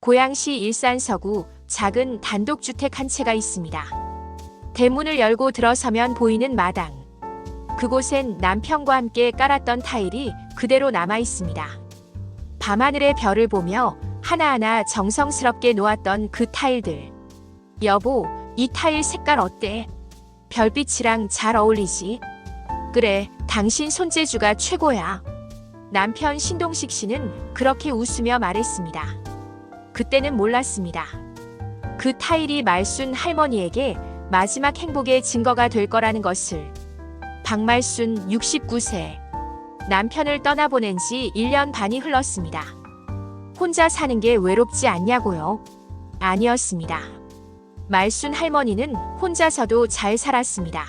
고양시 일산 서구 작은 단독주택 한 채가 있습니다. 대문을 열고 들어서면 보이는 마당. 그곳엔 남편과 함께 깔았던 타일이 그대로 남아 있습니다. 밤하늘의 별을 보며 하나하나 정성스럽게 놓았던 그 타일들. 여보, 이 타일 색깔 어때? 별빛이랑 잘 어울리지? 그래, 당신 손재주가 최고야. 남편 신동식 씨는 그렇게 웃으며 말했습니다. 그때는 몰랐습니다. 그 타일이 말순 할머니에게 마지막 행복의 증거가 될 거라는 것을. 박말순 69세. 남편을 떠나보낸 지 1년 반이 흘렀습니다. 혼자 사는 게 외롭지 않냐고요? 아니었습니다. 말순 할머니는 혼자서도 잘 살았습니다.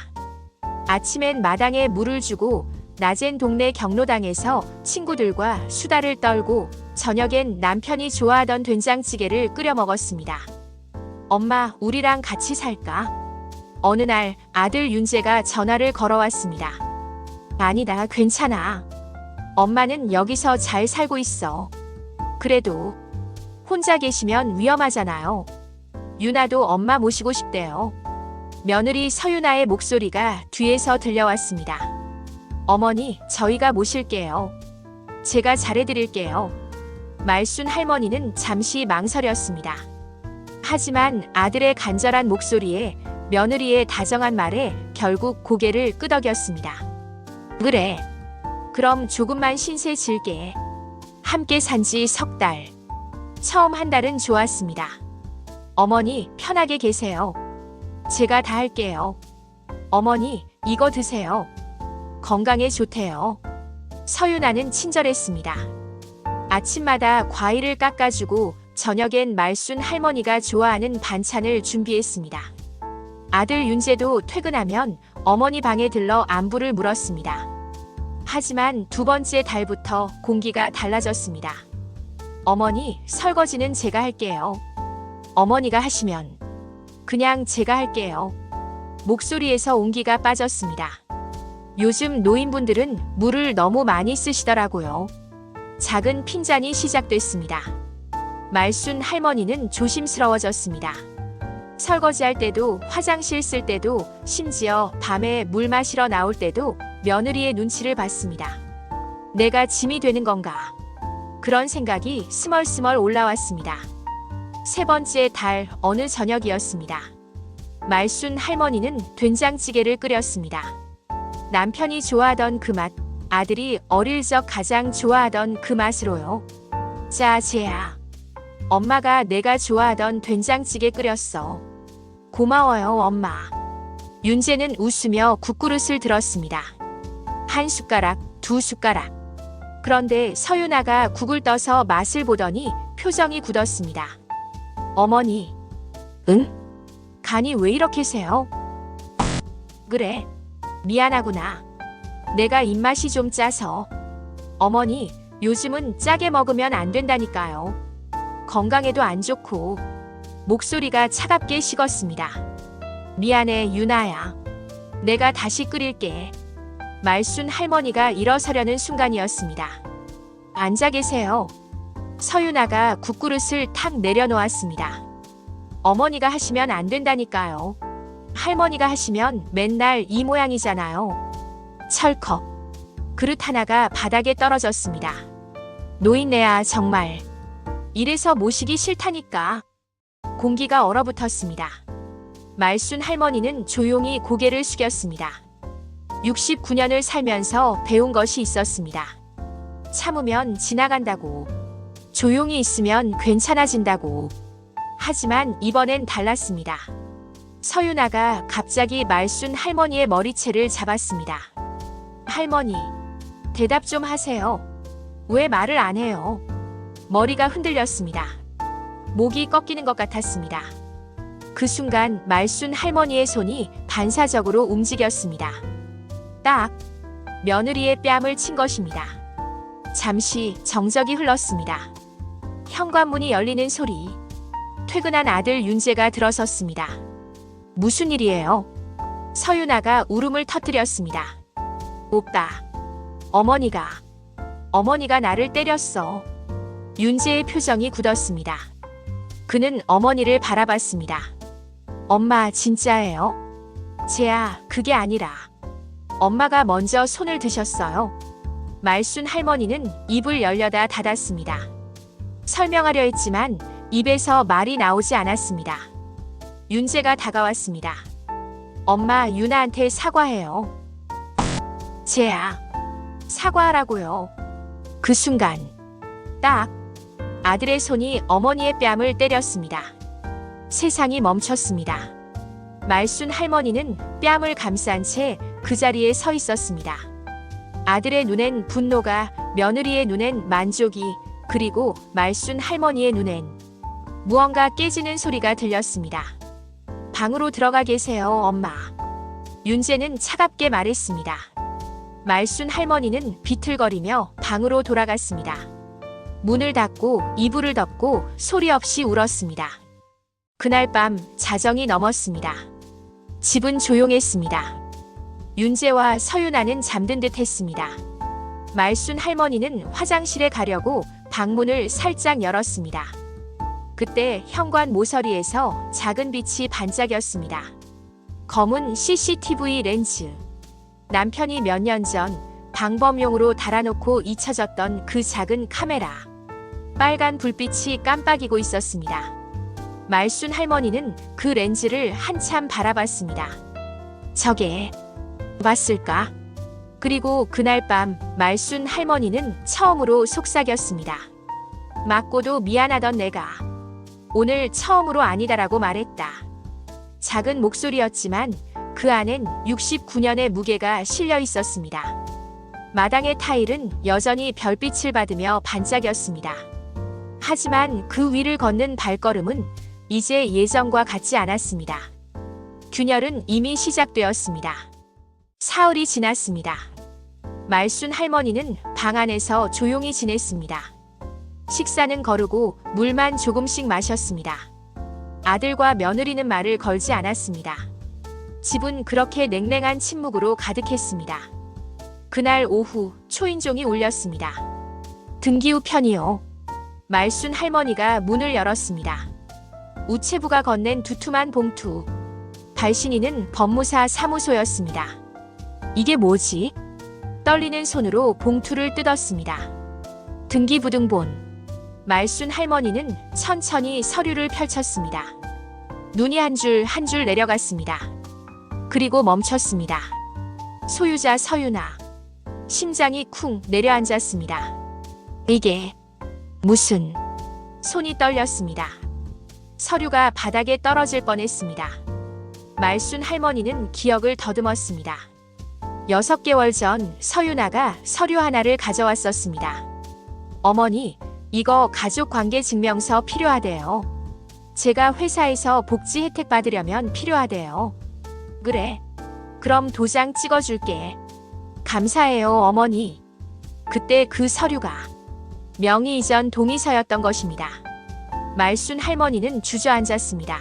아침엔 마당에 물을 주고 낮엔 동네 경로당에서 친구들과 수다를 떨고 저녁엔 남편이 좋아하던 된장찌개를 끓여 먹었습니다. 엄마, 우리랑 같이 살까? 어느 날 아들 윤재가 전화를 걸어왔습니다. 아니다, 괜찮아. 엄마는 여기서 잘 살고 있어. 그래도 혼자 계시면 위험하잖아요. 유나도 엄마 모시고 싶대요. 며느리 서유나의 목소리가 뒤에서 들려왔습니다. 어머니, 저희가 모실게요. 제가 잘해드릴게요. 말순 할머니는 잠시 망설였습니다. 하지만 아들의 간절한 목소리에 며느리의 다정한 말에 결국 고개를 끄덕였습니다. 그래. 그럼 조금만 신세 질게. 함께 산지 석 달. 처음 한 달은 좋았습니다. 어머니, 편하게 계세요. 제가 다 할게요. 어머니, 이거 드세요. 건강에 좋대요. 서유나는 친절했습니다. 아침마다 과일을 깎아주고 저녁엔 말순 할머니가 좋아하는 반찬을 준비했습니다. 아들 윤재도 퇴근하면 어머니 방에 들러 안부를 물었습니다. 하지만 두 번째 달부터 공기가 달라졌습니다. 어머니, 설거지는 제가 할게요. 어머니가 하시면 그냥 제가 할게요. 목소리에서 온기가 빠졌습니다. 요즘 노인분들은 물을 너무 많이 쓰시더라고요. 작은 핀잔이 시작됐습니다. 말순 할머니는 조심스러워졌습니다. 설거지할 때도, 화장실 쓸 때도, 심지어 밤에 물 마시러 나올 때도 며느리의 눈치를 봤습니다. 내가 짐이 되는 건가? 그런 생각이 스멀스멀 올라왔습니다. 세 번째 달 어느 저녁이었습니다. 말순 할머니는 된장찌개를 끓였습니다. 남편이 좋아하던 그 맛, 아들이 어릴 적 가장 좋아하던 그 맛으로요. 자, 쟤야. 엄마가 내가 좋아하던 된장찌개 끓였어. 고마워요, 엄마. 윤재는 웃으며 국그릇을 들었습니다. 한 숟가락, 두 숟가락. 그런데 서유나가 국을 떠서 맛을 보더니 표정이 굳었습니다. 어머니. 응? 간이 왜 이렇게 세요? 그래. 미안하구나. 내가 입맛이 좀 짜서. 어머니, 요즘은 짜게 먹으면 안 된다니까요. 건강에도 안 좋고. 목소리가 차갑게 식었습니다. 미안해, 유나야. 내가 다시 끓일게. 말순 할머니가 일어서려는 순간이었습니다. 앉아 계세요. 서유나가 국그릇을 탁 내려놓았습니다. 어머니가 하시면 안 된다니까요. 할머니가 하시면 맨날 이 모양이잖아요. 철컥. 그릇 하나가 바닥에 떨어졌습니다. 노인네야, 정말. 이래서 모시기 싫다니까. 공기가 얼어붙었습니다. 말순 할머니는 조용히 고개를 숙였습니다. 69년을 살면서 배운 것이 있었습니다. 참으면 지나간다고. 조용히 있으면 괜찮아진다고. 하지만 이번엔 달랐습니다. 서유나가 갑자기 말순 할머니의 머리채를 잡았습니다. 할머니, 대답 좀 하세요. 왜 말을 안 해요? 머리가 흔들렸습니다. 목이 꺾이는 것 같았습니다. 그 순간 말순 할머니의 손이 반사적으로 움직였습니다. 딱 며느리의 뺨을 친 것입니다. 잠시 정적이 흘렀습니다. 현관문이 열리는 소리. 퇴근한 아들 윤재가 들어섰습니다. 무슨 일이에요? 서유나가 울음을 터뜨렸습니다. 오빠, 어머니가 나를 때렸어. 윤재의 표정이 굳었습니다. 그는 어머니를 바라봤습니다. 엄마, 진짜예요? 쟤야, 그게 아니라. 엄마가 먼저 손을 드셨어요. 말순 할머니는 입을 열려다 닫았습니다. 설명하려 했지만 입에서 말이 나오지 않았습니다. 윤재가 다가왔습니다. 엄마, 유나한테 사과해요. 쟤야, 사과하라고요. 그 순간 딱 아들의 손이 어머니의 뺨을 때렸습니다. 세상이 멈췄습니다. 말순 할머니는 뺨을 감싼 채 그 자리에 서 있었습니다. 아들의 눈엔 분노가, 며느리의 눈엔 만족이, 그리고 말순 할머니의 눈엔 무언가 깨지는 소리가 들렸습니다. 방으로 들어가 계세요, 엄마. 윤재는 차갑게 말했습니다. 말순 할머니는 비틀거리며 방으로 돌아갔습니다. 문을 닫고 이불을 덮고 소리 없이 울었습니다. 그날 밤 자정이 넘었습니다. 집은 조용했습니다. 윤재와 서윤아는 잠든 듯 했습니다. 말순 할머니는 화장실에 가려고 방문을 살짝 열었습니다. 그때 현관 모서리에서 작은 빛이 반짝였습니다. 검은 CCTV 렌즈. 남편이 몇 년 전 방범용으로 달아놓고 잊혀졌던 그 작은 카메라. 빨간 불빛이 깜빡이고 있었습니다. 말순 할머니는 그 렌즈를 한참 바라봤습니다. 저게 맞을까? 그리고 그날 밤 말순 할머니는 처음으로 속삭였습니다. 맞고도 미안하던 내가 오늘 처음으로 아니다라고 말했다. 작은 목소리였지만 그 안엔 69년의 무게가 실려 있었습니다. 마당의 타일은 여전히 별빛을 받으며 반짝였습니다. 하지만 그 위를 걷는 발걸음은 이제 예전과 같지 않았습니다. 균열은 이미 시작되었습니다. 사흘이 지났습니다. 말순 할머니는 방 안에서 조용히 지냈습니다. 식사는 거르고 물만 조금씩 마셨습니다. 아들과 며느리는 말을 걸지 않았습니다. 집은 그렇게 냉랭한 침묵으로 가득했습니다. 그날 오후 초인종이 울렸습니다. 등기후 편이요. 말순 할머니가 문을 열었습니다. 우체부가 건넨 두툼한 봉투. 발신인은 법무사 사무소였습니다. 이게 뭐지? 떨리는 손으로 봉투를 뜯었습니다. 등기부등본. 말순 할머니는 천천히 서류를 펼쳤습니다. 눈이 한 줄 한 줄 내려갔습니다. 그리고 멈췄습니다. 소유자 서윤아. 심장이 쿵 내려앉았습니다. 이게 무슨... 손이 떨렸습니다. 서류가 바닥에 떨어질 뻔했습니다. 말순 할머니는 기억을 더듬었습니다. 6개월 전 서윤아가 서류 하나를 가져왔었습니다. 어머니, 이거 가족관계 증명서 필요하대요. 제가 회사에서 복지 혜택 받으려면 필요하대요. 그래. 그럼 도장 찍어줄게. 감사해요, 어머니. 그때 그 서류가 명의 이전 동의서였던 것입니다. 말순 할머니는 주저앉았습니다.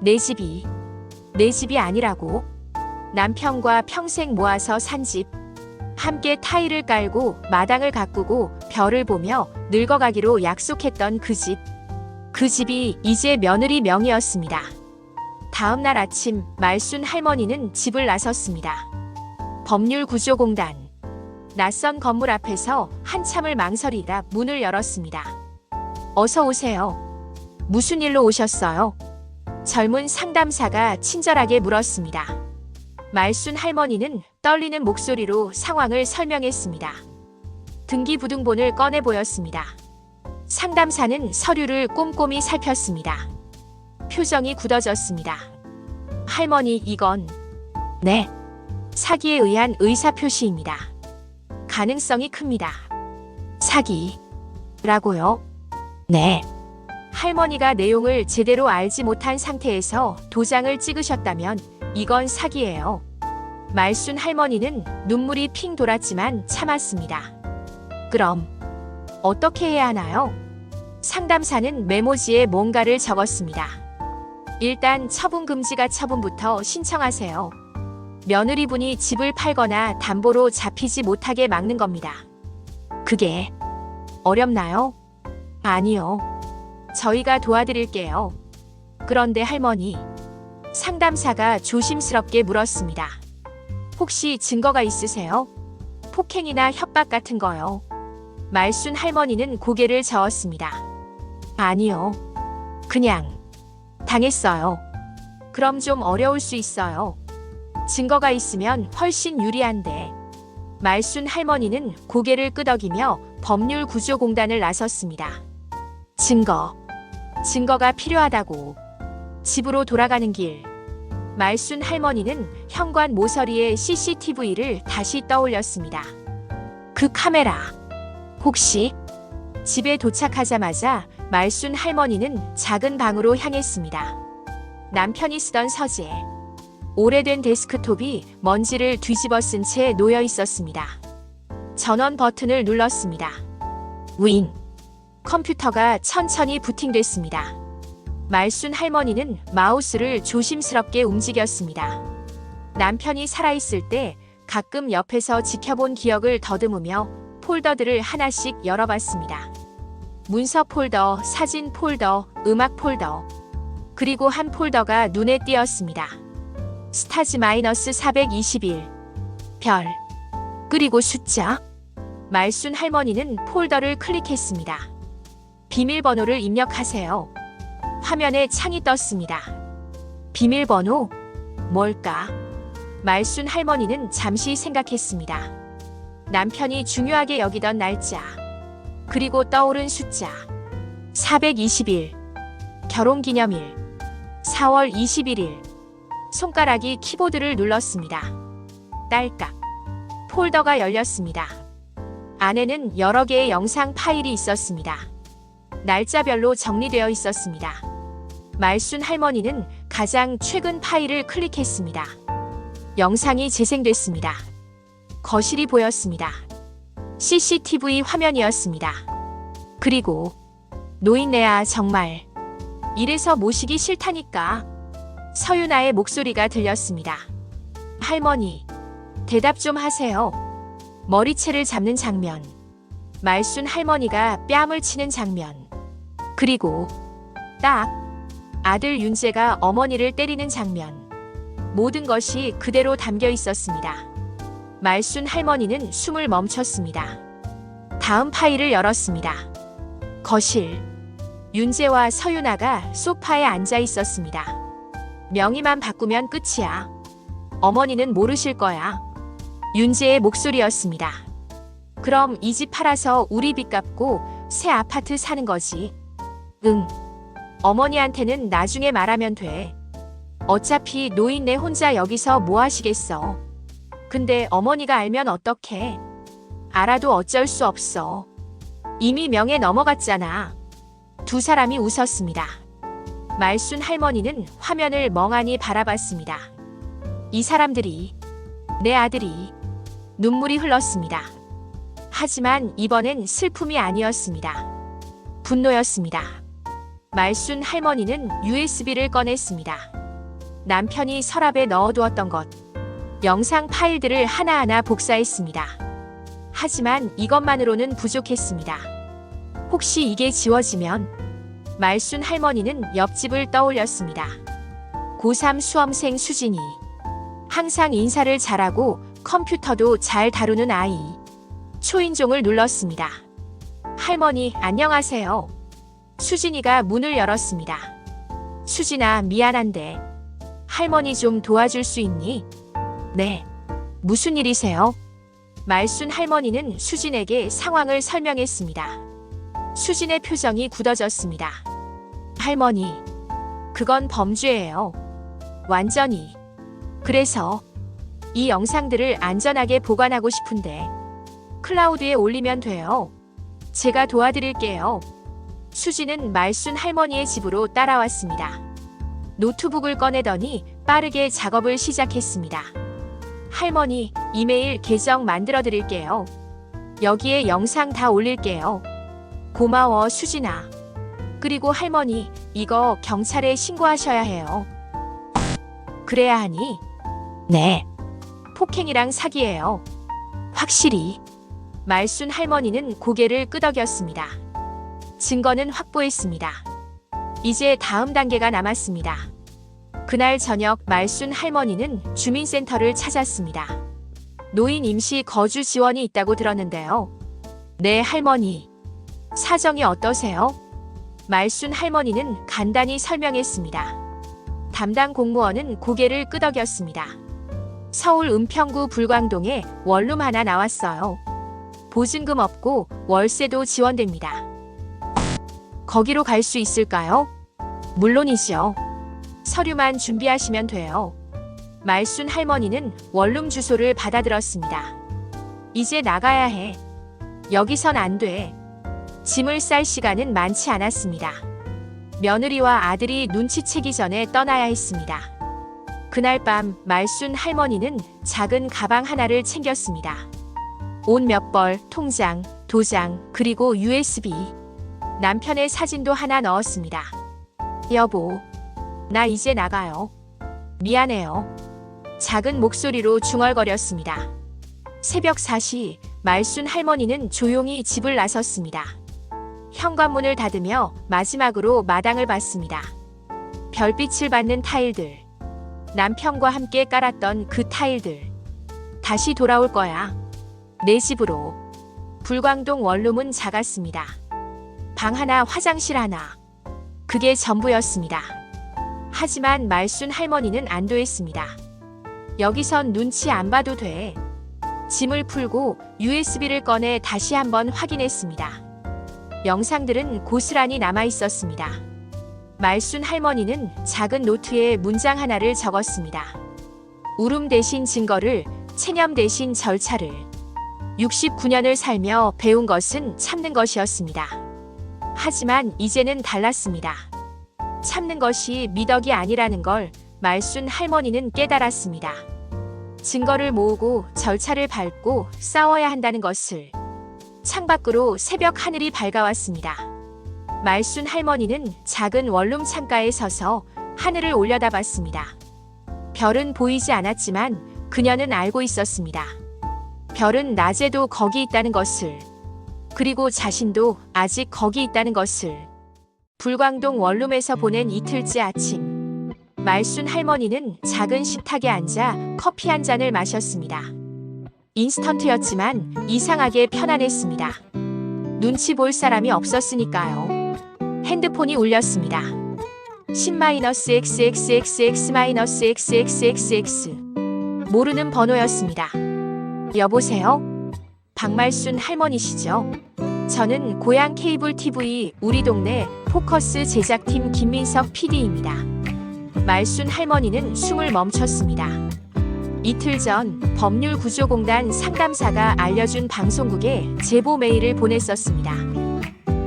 내 집이 아니라고? 남편과 평생 모아서 산 집. 함께 타일을 깔고 마당을 가꾸고 별을 보며 늙어가기로 약속했던 그 집. 그 집이 이제 며느리 명의였습니다. 다음 날 아침 말순 할머니는 집을 나섰습니다. 법률구조공단. 낯선 건물 앞에서 한참을 망설이다 문을 열었습니다. 어서 오세요. 무슨 일로 오셨어요? 젊은 상담사가 친절하게 물었습니다. 말순 할머니는 떨리는 목소리로 상황을 설명했습니다. 등기부등본을 꺼내 보였습니다. 상담사는 서류를 꼼꼼히 살폈습니다. 표정이 굳어졌습니다. 할머니, 이건... 네. 사기에 의한 의사표시입니다. 가능성이 큽니다. 사기라고요? 네. 할머니가 내용을 제대로 알지 못한 상태에서 도장을 찍으셨다면 이건 사기예요. 말순 할머니는 눈물이 핑 돌았지만 참았습니다. 그럼 어떻게 해야 하나요? 상담사는 메모지에 뭔가를 적었습니다. 일단 처분금지가 처분부터 신청하세요. 며느리분이 집을 팔거나 담보로 잡히지 못하게 막는 겁니다. 그게 어렵나요? 아니요. 저희가 도와드릴게요. 그런데 할머니, 상담사가 조심스럽게 물었습니다. 혹시 증거가 있으세요? 폭행이나 협박 같은 거요. 말순 할머니는 고개를 저었습니다. 아니요. 그냥 당했어요. 그럼 좀 어려울 수 있어요. 증거가 있으면 훨씬 유리한데. 말순 할머니는 고개를 끄덕이며 법률구조공단을 나섰습니다. 증거가 필요하다고. 집으로 돌아가는 길. 말순 할머니는 현관 모서리에 CCTV를 다시 떠올렸습니다. 그 카메라. 혹시? 집에 도착하자마자 말순 할머니는 작은 방으로 향했습니다. 남편이 쓰던 서재. 오래된 데스크톱이 먼지를 뒤집어 쓴 채 놓여 있었습니다. 전원 버튼을 눌렀습니다. 윙. 컴퓨터가 천천히 부팅됐습니다. 말순 할머니는 마우스를 조심스럽게 움직였습니다. 남편이 살아있을 때 가끔 옆에서 지켜본 기억을 더듬으며 폴더들을 하나씩 열어봤습니다. 문서 폴더, 사진 폴더, 음악 폴더. 그리고 한 폴더가 눈에 띄었습니다. 스타즈 -421. 별. 그리고 숫자. 말순 할머니는 폴더를 클릭했습니다. 비밀번호를 입력하세요. 화면에 창이 떴습니다. 비밀번호? 뭘까? 말순 할머니는 잠시 생각했습니다. 남편이 중요하게 여기던 날짜. 그리고 떠오른 숫자. 421. 결혼기념일. 4월 21일. 손가락이 키보드를 눌렀습니다. 딸깍. 폴더가 열렸습니다. 안에는 여러 개의 영상 파일이 있었습니다. 날짜별로 정리되어 있었습니다. 말순 할머니는 가장 최근 파일을 클릭했습니다. 영상이 재생됐습니다. 거실이 보였습니다. CCTV 화면이었습니다. 그리고 노인네야 정말 이래서 모시기 싫다니까. 서윤아의 목소리가 들렸습니다. 할머니, 대답 좀 하세요. 머리채를 잡는 장면. 말순 할머니가 뺨을 치는 장면. 그리고 딱 아들 윤재가 어머니를 때리는 장면. 모든 것이 그대로 담겨 있었습니다. 말순 할머니는 숨을 멈췄습니다. 다음 파일을 열었습니다. 거실. 윤재와 서윤아가 소파에 앉아 있었습니다. 명의만 바꾸면 끝이야. 어머니는 모르실 거야. 윤재의 목소리였습니다. 그럼 이 집 팔아서 우리 빚 갚고 새 아파트 사는 거지. 응. 어머니한테는 나중에 말하면 돼. 어차피 노인네 혼자 여기서 뭐 하시겠어. 근데 어머니가 알면 어떡해. 알아도 어쩔 수 없어. 이미 명예 넘어갔잖아. 두 사람이 웃었습니다. 말순 할머니는 화면을 멍하니 바라봤습니다. 이 사람들이, 내 아들이. 눈물이 흘렀습니다. 하지만 이번엔 슬픔이 아니었습니다. 분노였습니다. 말순 할머니는 USB를 꺼냈습니다. 남편이 서랍에 넣어두었던 것. 영상 파일들을 하나하나 복사했습니다. 하지만 이것만으로는 부족했습니다. 혹시 이게 지워지면? 말순 할머니는 옆집을 떠올렸습니다. 고3 수험생 수진이. 항상 인사를 잘하고 컴퓨터도 잘 다루는 아이. 초인종을 눌렀습니다. 할머니, 안녕하세요. 수진이가 문을 열었습니다. 수진아, 미안한데 할머니 좀 도와줄 수 있니? 네. 무슨 일이세요? 말순 할머니는 수진에게 상황을 설명했습니다. 수진의 표정이 굳어졌습니다. 할머니, 그건 범죄예요. 완전히. 그래서 이 영상들을 안전하게 보관하고 싶은데 클라우드에 올리면 돼요. 제가 도와드릴게요. 수진은 말순 할머니의 집으로 따라왔습니다. 노트북을 꺼내더니 빠르게 작업을 시작했습니다. 할머니, 이메일 계정 만들어 드릴게요. 여기에 영상 다 올릴게요. 고마워, 수진아. 그리고 할머니, 이거 경찰에 신고하셔야 해요. 그래야 하니? 네. 폭행이랑 사기예요. 확실히. 말순 할머니는 고개를 끄덕였습니다. 증거는 확보했습니다. 이제 다음 단계가 남았습니다. 그날 저녁 말순 할머니는 주민센터를 찾았습니다. 노인 임시 거주 지원이 있다고 들었는데요. 네, 할머니. 사정이 어떠세요? 말순 할머니는 간단히 설명했습니다. 담당 공무원은 고개를 끄덕였습니다. 서울 은평구 불광동에 원룸 하나 나왔어요. 보증금 없고 월세도 지원됩니다. 거기로 갈 수 있을까요? 물론이죠. 서류만 준비하시면 돼요. 말순 할머니는 원룸 주소를 받아들었습니다. 이제 나가야 해. 여기선 안 돼. 짐을 쌀 시간은 많지 않았습니다. 며느리와 아들이 눈치채기 전에 떠나야 했습니다. 그날 밤 말순 할머니는 작은 가방 하나를 챙겼습니다. 옷 몇 벌, 통장, 도장, 그리고 USB. 남편의 사진도 하나 넣었습니다. 여보, 나 이제 나가요. 미안해요. 작은 목소리로 중얼거렸습니다. 새벽 4시 말순 할머니는 조용히 집을 나섰습니다. 현관문을 닫으며 마지막으로 마당을 봤습니다. 별빛을 받는 타일들. 남편과 함께 깔았던 그 타일들. 다시 돌아올 거야. 내 집으로. 불광동 원룸은 작았습니다. 방 하나, 화장실 하나. 그게 전부였습니다. 하지만 말순 할머니는 안도했습니다. 여기선 눈치 안 봐도 돼. 짐을 풀고 USB를 꺼내 다시 한번 확인했습니다. 영상들은 고스란히 남아 있었습니다. 말순 할머니는 작은 노트에 문장 하나를 적었습니다. 울음 대신 증거를, 체념 대신 절차를. 69년을 살며 배운 것은 참는 것이었습니다. 하지만 이제는 달랐습니다. 참는 것이 미덕이 아니라는 걸 말순 할머니는 깨달았습니다. 증거를 모으고 절차를 밟고 싸워야 한다는 것을. 창밖으로 새벽 하늘이 밝아왔습니다. 말순 할머니는 작은 원룸 창가에 서서 하늘을 올려다봤습니다. 별은 보이지 않았지만 그녀는 알고 있었습니다. 별은 낮에도 거기 있다는 것을. 그리고 자신도 아직 거기 있다는 것을. 불광동 원룸에서 보낸 이틀째 아침. 말순 할머니는 작은 식탁에 앉아 커피 한 잔을 마셨습니다. 인스턴트였지만 이상하게 편안했습니다. 눈치 볼 사람이 없었으니까요. 핸드폰이 울렸습니다. 10-XXXX-XXXX. 모르는 번호였습니다. 여보세요? 박말순 할머니시죠? 저는 고향 케이블 TV 우리 동네 포커스 제작팀 김민석 PD입니다. 말순 할머니는 숨을 멈췄습니다. 이틀 전 법률구조공단 상담사가 알려준 방송국에 제보 메일을 보냈었습니다.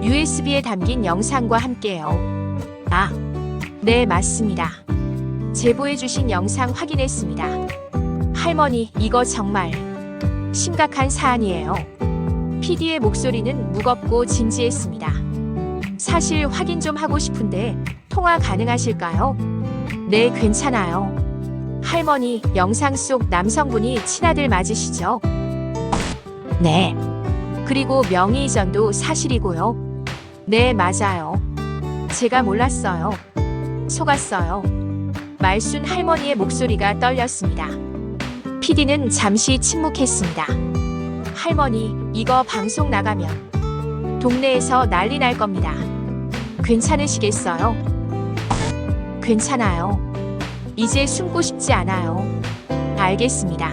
USB에 담긴 영상과 함께요. 아, 네, 맞습니다. 제보해주신 영상 확인했습니다. 할머니, 이거 정말 심각한 사안이에요. PD의 목소리는 무겁고 진지했습니다. 사실 확인 좀 하고 싶은데 통화 가능하실까요? 네, 괜찮아요. 할머니, 영상 속 남성분이 친아들 맞으시죠? 네. 그리고 명의 이전도 사실이고요. 네, 맞아요. 제가 몰랐어요. 속았어요. 말순 할머니의 목소리가 떨렸습니다. PD는 잠시 침묵했습니다. 할머니, 이거 방송 나가면 동네에서 난리 날 겁니다. 괜찮으시겠어요? 괜찮아요. 이제 숨고 싶지 않아요. 알겠습니다.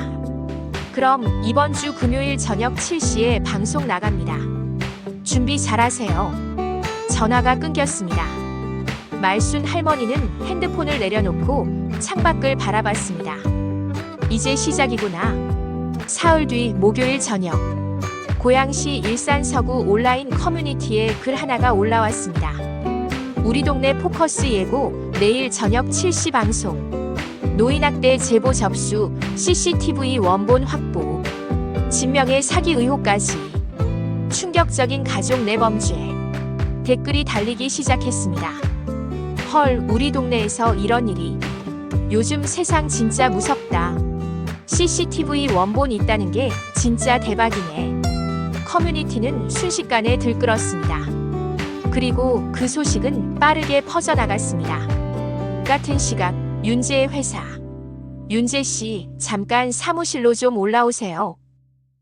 그럼 이번 주 금요일 저녁 7시에 방송 나갑니다. 준비 잘하세요. 전화가 끊겼습니다. 말순 할머니는 핸드폰을 내려놓고 창밖을 바라봤습니다. 이제 시작이구나. 사흘 뒤 목요일 저녁. 고양시 일산 서구 온라인 커뮤니티에 글 하나가 올라왔습니다. 우리 동네 포커스 예고 내일 저녁 7시 방송. 노인학대 제보 접수, CCTV 원본 확보. 진명의 사기 의혹까지. 충격적인 가족 내범죄. 댓글이 달리기 시작했습니다. 헐, 우리 동네에서 이런 일이. 요즘 세상 진짜 무섭다. CCTV 원본 있다는 게 진짜 대박이네. 커뮤니티는 순식간에 들끓었습니다. 그리고 그 소식은 빠르게 퍼져나갔습니다. 같은 시각 윤재의 회사. 윤재 씨, 잠깐 사무실로 좀 올라오세요.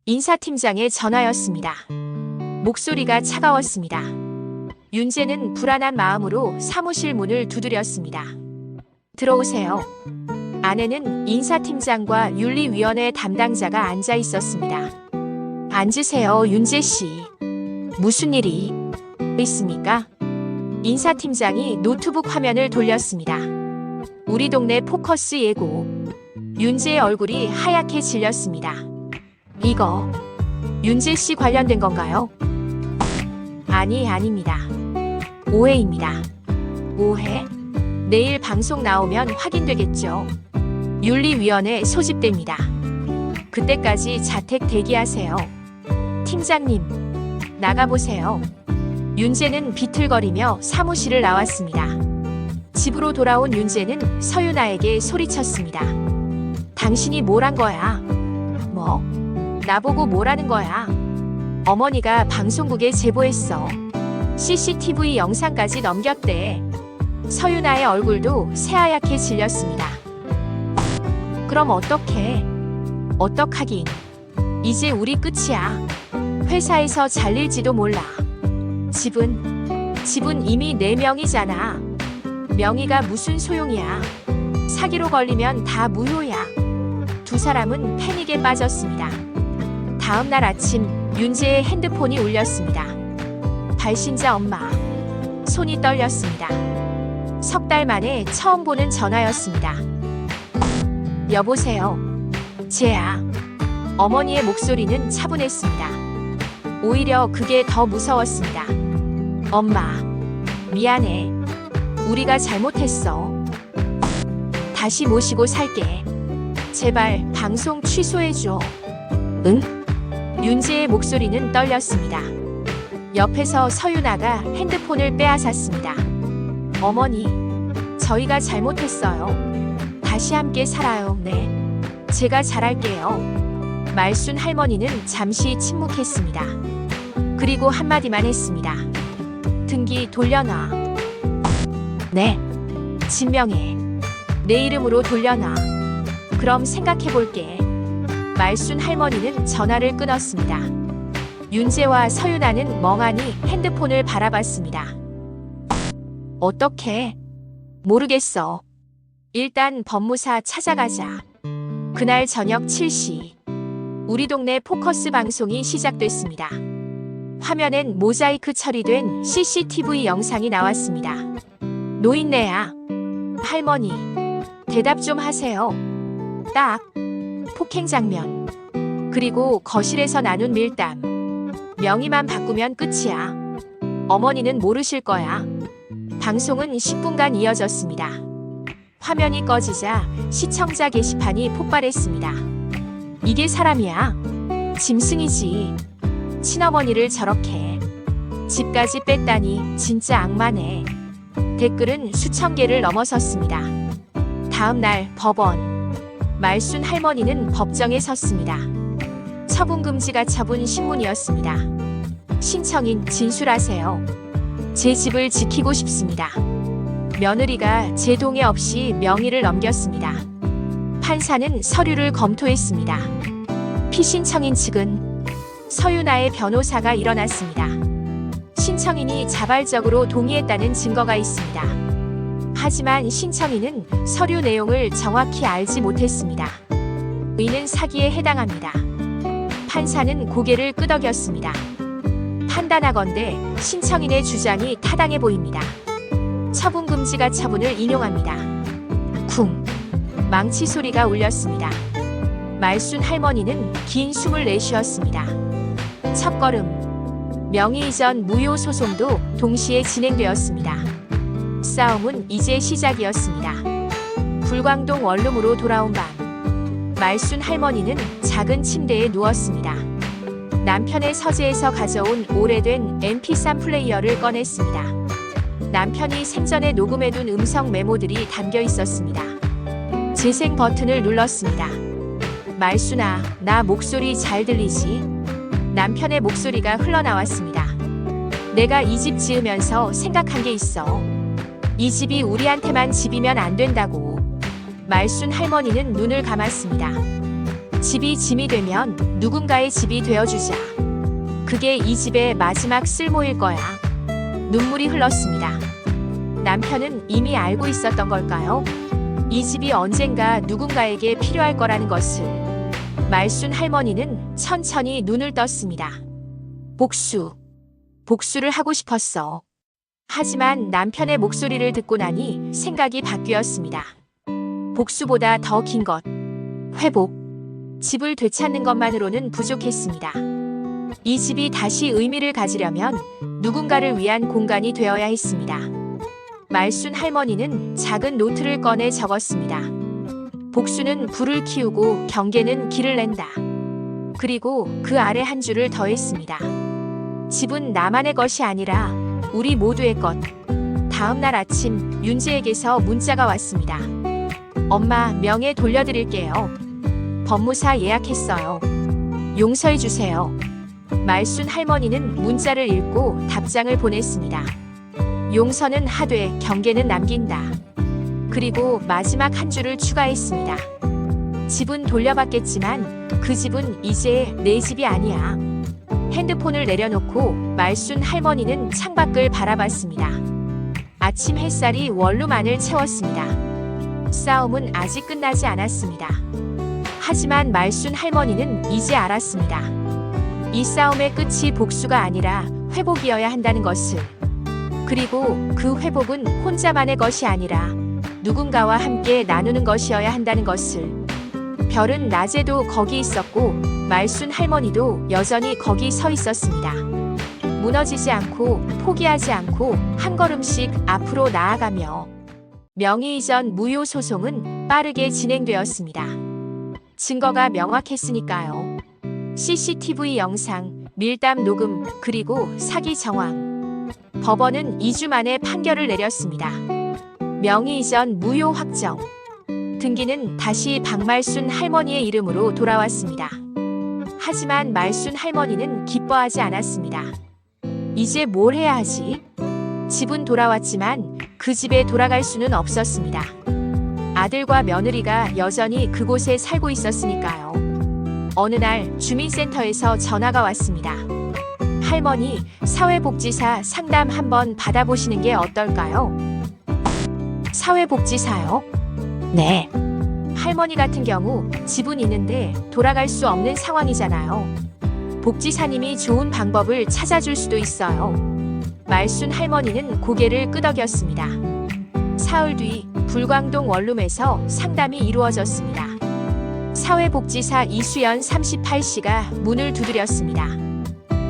인사팀장의 전화였습니다. 목소리가 차가웠습니다. 윤재는 불안한 마음으로 사무실 문을 두드렸습니다. 들어오세요. 안에는 인사팀장과 윤리위원회 담당자가 앉아 있었습니다. 앉으세요, 윤재 씨. 무슨 일이 있습니까? 인사팀장이 노트북 화면을 돌렸습니다. 우리 동네 포커스 예고. 윤재의 얼굴이 하얗게 질렸습니다. 이거 윤재 씨 관련된 건가요? 아닙니다. 오해입니다. 오해? 내일 방송 나오면 확인되겠죠. 윤리위원회 소집됩니다. 그때까지 자택 대기하세요. 팀장님, 나가보세요. 윤재는 비틀거리며 사무실을 나왔습니다. 집으로 돌아온 윤재는 서윤아에게 소리쳤습니다. 당신이 뭘 한 거야? 뭐? 나보고 뭐라는 거야? 어머니가 방송국에 제보했어. CCTV 영상까지 넘겼대. 서윤아의 얼굴도 새하얗게 질렸습니다. 그럼 어떡해? 어떡하긴. 이제 우리 끝이야. 회사에서 잘릴지도 몰라. 집은 이미 4명이잖아. 명의가 무슨 소용이야. 사기로 걸리면 다 무효야. 두 사람은 패닉에 빠졌습니다. 다음 날 아침 윤재의 핸드폰이 울렸습니다. 발신자 엄마. 손이 떨렸습니다. 석 달 만에 처음 보는 전화였습니다. 여보세요. 쟤야. 어머니의 목소리는 차분했습니다. 오히려 그게 더 무서웠습니다. 엄마, 미안해. 우리가 잘못했어. 다시 모시고 살게. 제발 방송 취소해줘. 응? 윤재의 목소리는 떨렸습니다. 옆에서 서윤아가 핸드폰을 빼앗았습니다. 어머니, 저희가 잘못했어요. 다시 함께 살아요. 네. 제가 잘할게요. 말순 할머니는 잠시 침묵했습니다. 그리고 한마디만 했습니다. 등기 돌려놔. 네. 진명해. 내 이름으로 돌려놔. 그럼 생각해볼게. 말순 할머니는 전화를 끊었습니다. 윤재와 서윤아는 멍하니 핸드폰을 바라봤습니다. 어떡해? 모르겠어. 일단 법무사 찾아가자. 그날 저녁 7시. 우리 동네 포커스 방송이 시작됐습니다. 화면엔 모자이크 처리된 CCTV 영상이 나왔습니다. 노인네야. 할머니, 대답 좀 하세요. 딱. 폭행 장면. 그리고 거실에서 나눈 밀담. 명의만 바꾸면 끝이야. 어머니는 모르실 거야. 방송은 10분간 이어졌습니다. 화면이 꺼지자 시청자 게시판이 폭발했습니다. 이게 사람이야? 짐승이지. 친어머니를 저렇게. 집까지 뺐다니 진짜 악마네. 댓글은 수천 개를 넘어섰습니다. 다음 날 법원. 말순 할머니는 법정에 섰습니다. 처분 금지가 처분 신문이었습니다. 신청인 진술하세요. 제 집을 지키고 싶습니다. 며느리가 제 동의 없이 명의를 넘겼습니다. 판사는 서류를 검토했습니다. 피신청인 측은 서윤아의 변호사가 일어났습니다. 신청인이 자발적으로 동의했다는 증거가 있습니다. 하지만 신청인은 서류 내용을 정확히 알지 못했습니다. 의는 사기에 해당합니다. 판사는 고개를 끄덕였습니다. 판단하건대 신청인의 주장이 타당해 보입니다. 처분 금지가 처분을 인용합니다. 쿵. 망치 소리가 울렸습니다. 말순 할머니는 긴 숨을 내쉬었습니다. 첫걸음. 명의 이전 무효 소송도 동시에 진행되었습니다. 싸움은 이제 시작이었습니다. 불광동 원룸으로 돌아온 밤. 말순 할머니는 작은 침대에 누웠습니다. 남편의 서재에서 가져온 오래된 MP3 플레이어를 꺼냈습니다. 남편이 생전에 녹음해둔 음성 메모들이 담겨 있었습니다. 재생 버튼을 눌렀습니다. 말순아, 나 목소리 잘 들리지? 남편의 목소리가 흘러나왔습니다. 내가 이 집 지으면서 생각한 게 있어. 이 집이 우리한테만 집이면 안 된다고. 말순 할머니는 눈을 감았습니다. 집이 짐이 되면 누군가의 집이 되어주자. 그게 이 집의 마지막 쓸모일 거야. 눈물이 흘렀습니다. 남편은 이미 알고 있었던 걸까요? 이 집이 언젠가 누군가에게 필요할 거라는 것을. 말순 할머니는 천천히 눈을 떴습니다. 복수를 하고 싶었어. 하지만 남편의 목소리를 듣고 나니 생각이 바뀌었습니다. 복수보다 더 긴 것. 회복. 집을 되찾는 것만으로는 부족했습니다. 이 집이 다시 의미를 가지려면 누군가를 위한 공간이 되어야 했습니다. 말순 할머니는 작은 노트를 꺼내 적었습니다. 복수는 불을 키우고 경계는 길을 낸다. 그리고 그 아래 한 줄을 더했습니다. 집은 나만의 것이 아니라 우리 모두의 것. 다음 날 아침 윤재에게서 문자가 왔습니다. 엄마, 명예 돌려드릴게요. 법무사 예약했어요. 용서해 주세요. 말순 할머니는 문자를 읽고 답장을 보냈습니다. 용서는 하되 경계는 남긴다. 그리고 마지막 한 줄을 추가했습니다. 집은 돌려받겠지만 그 집은 이제 내 집이 아니야. 핸드폰을 내려놓고 말순 할머니는 창밖을 바라봤습니다. 아침 햇살이 원룸안을 채웠습니다. 싸움은 아직 끝나지 않았습니다. 하지만 말순 할머니는 이제 알았습니다. 이 싸움의 끝이 복수가 아니라 회복이어야 한다는 것을. 그리고 그 회복은 혼자만의 것이 아니라 누군가와 함께 나누는 것이어야 한다는 것을. 별은 낮에도 거기 있었고 말순 할머니도 여전히 거기 서 있었습니다. 무너지지 않고 포기하지 않고 한 걸음씩 앞으로 나아가며. 명의 이전 무효 소송은 빠르게 진행되었습니다. 증거가 명확했으니까요. CCTV 영상, 밀담 녹음, 그리고 사기 정황. 법원은 2주 만에 판결을 내렸습니다. 명의 이전 무효 확정. 등기는 다시 박말순 할머니의 이름으로 돌아왔습니다. 하지만 말순 할머니는 기뻐하지 않았습니다. 이제 뭘 해야 하지? 집은 돌아왔지만 그 집에 돌아갈 수는 없었습니다. 아들과 며느리가 여전히 그곳에 살고 있었으니까요. 어느 날 주민센터에서 전화가 왔습니다. 할머니, 사회복지사 상담 한번 받아보시는 게 어떨까요? 사회복지사요? 네. 할머니 같은 경우 집은 있는데 돌아갈 수 없는 상황이잖아요. 복지사님이 좋은 방법을 찾아줄 수도 있어요. 말순 할머니는 고개를 끄덕였습니다. 사흘 뒤 불광동 원룸에서 상담이 이루어졌습니다. 사회복지사 이수연 38씨가 문을 두드렸습니다.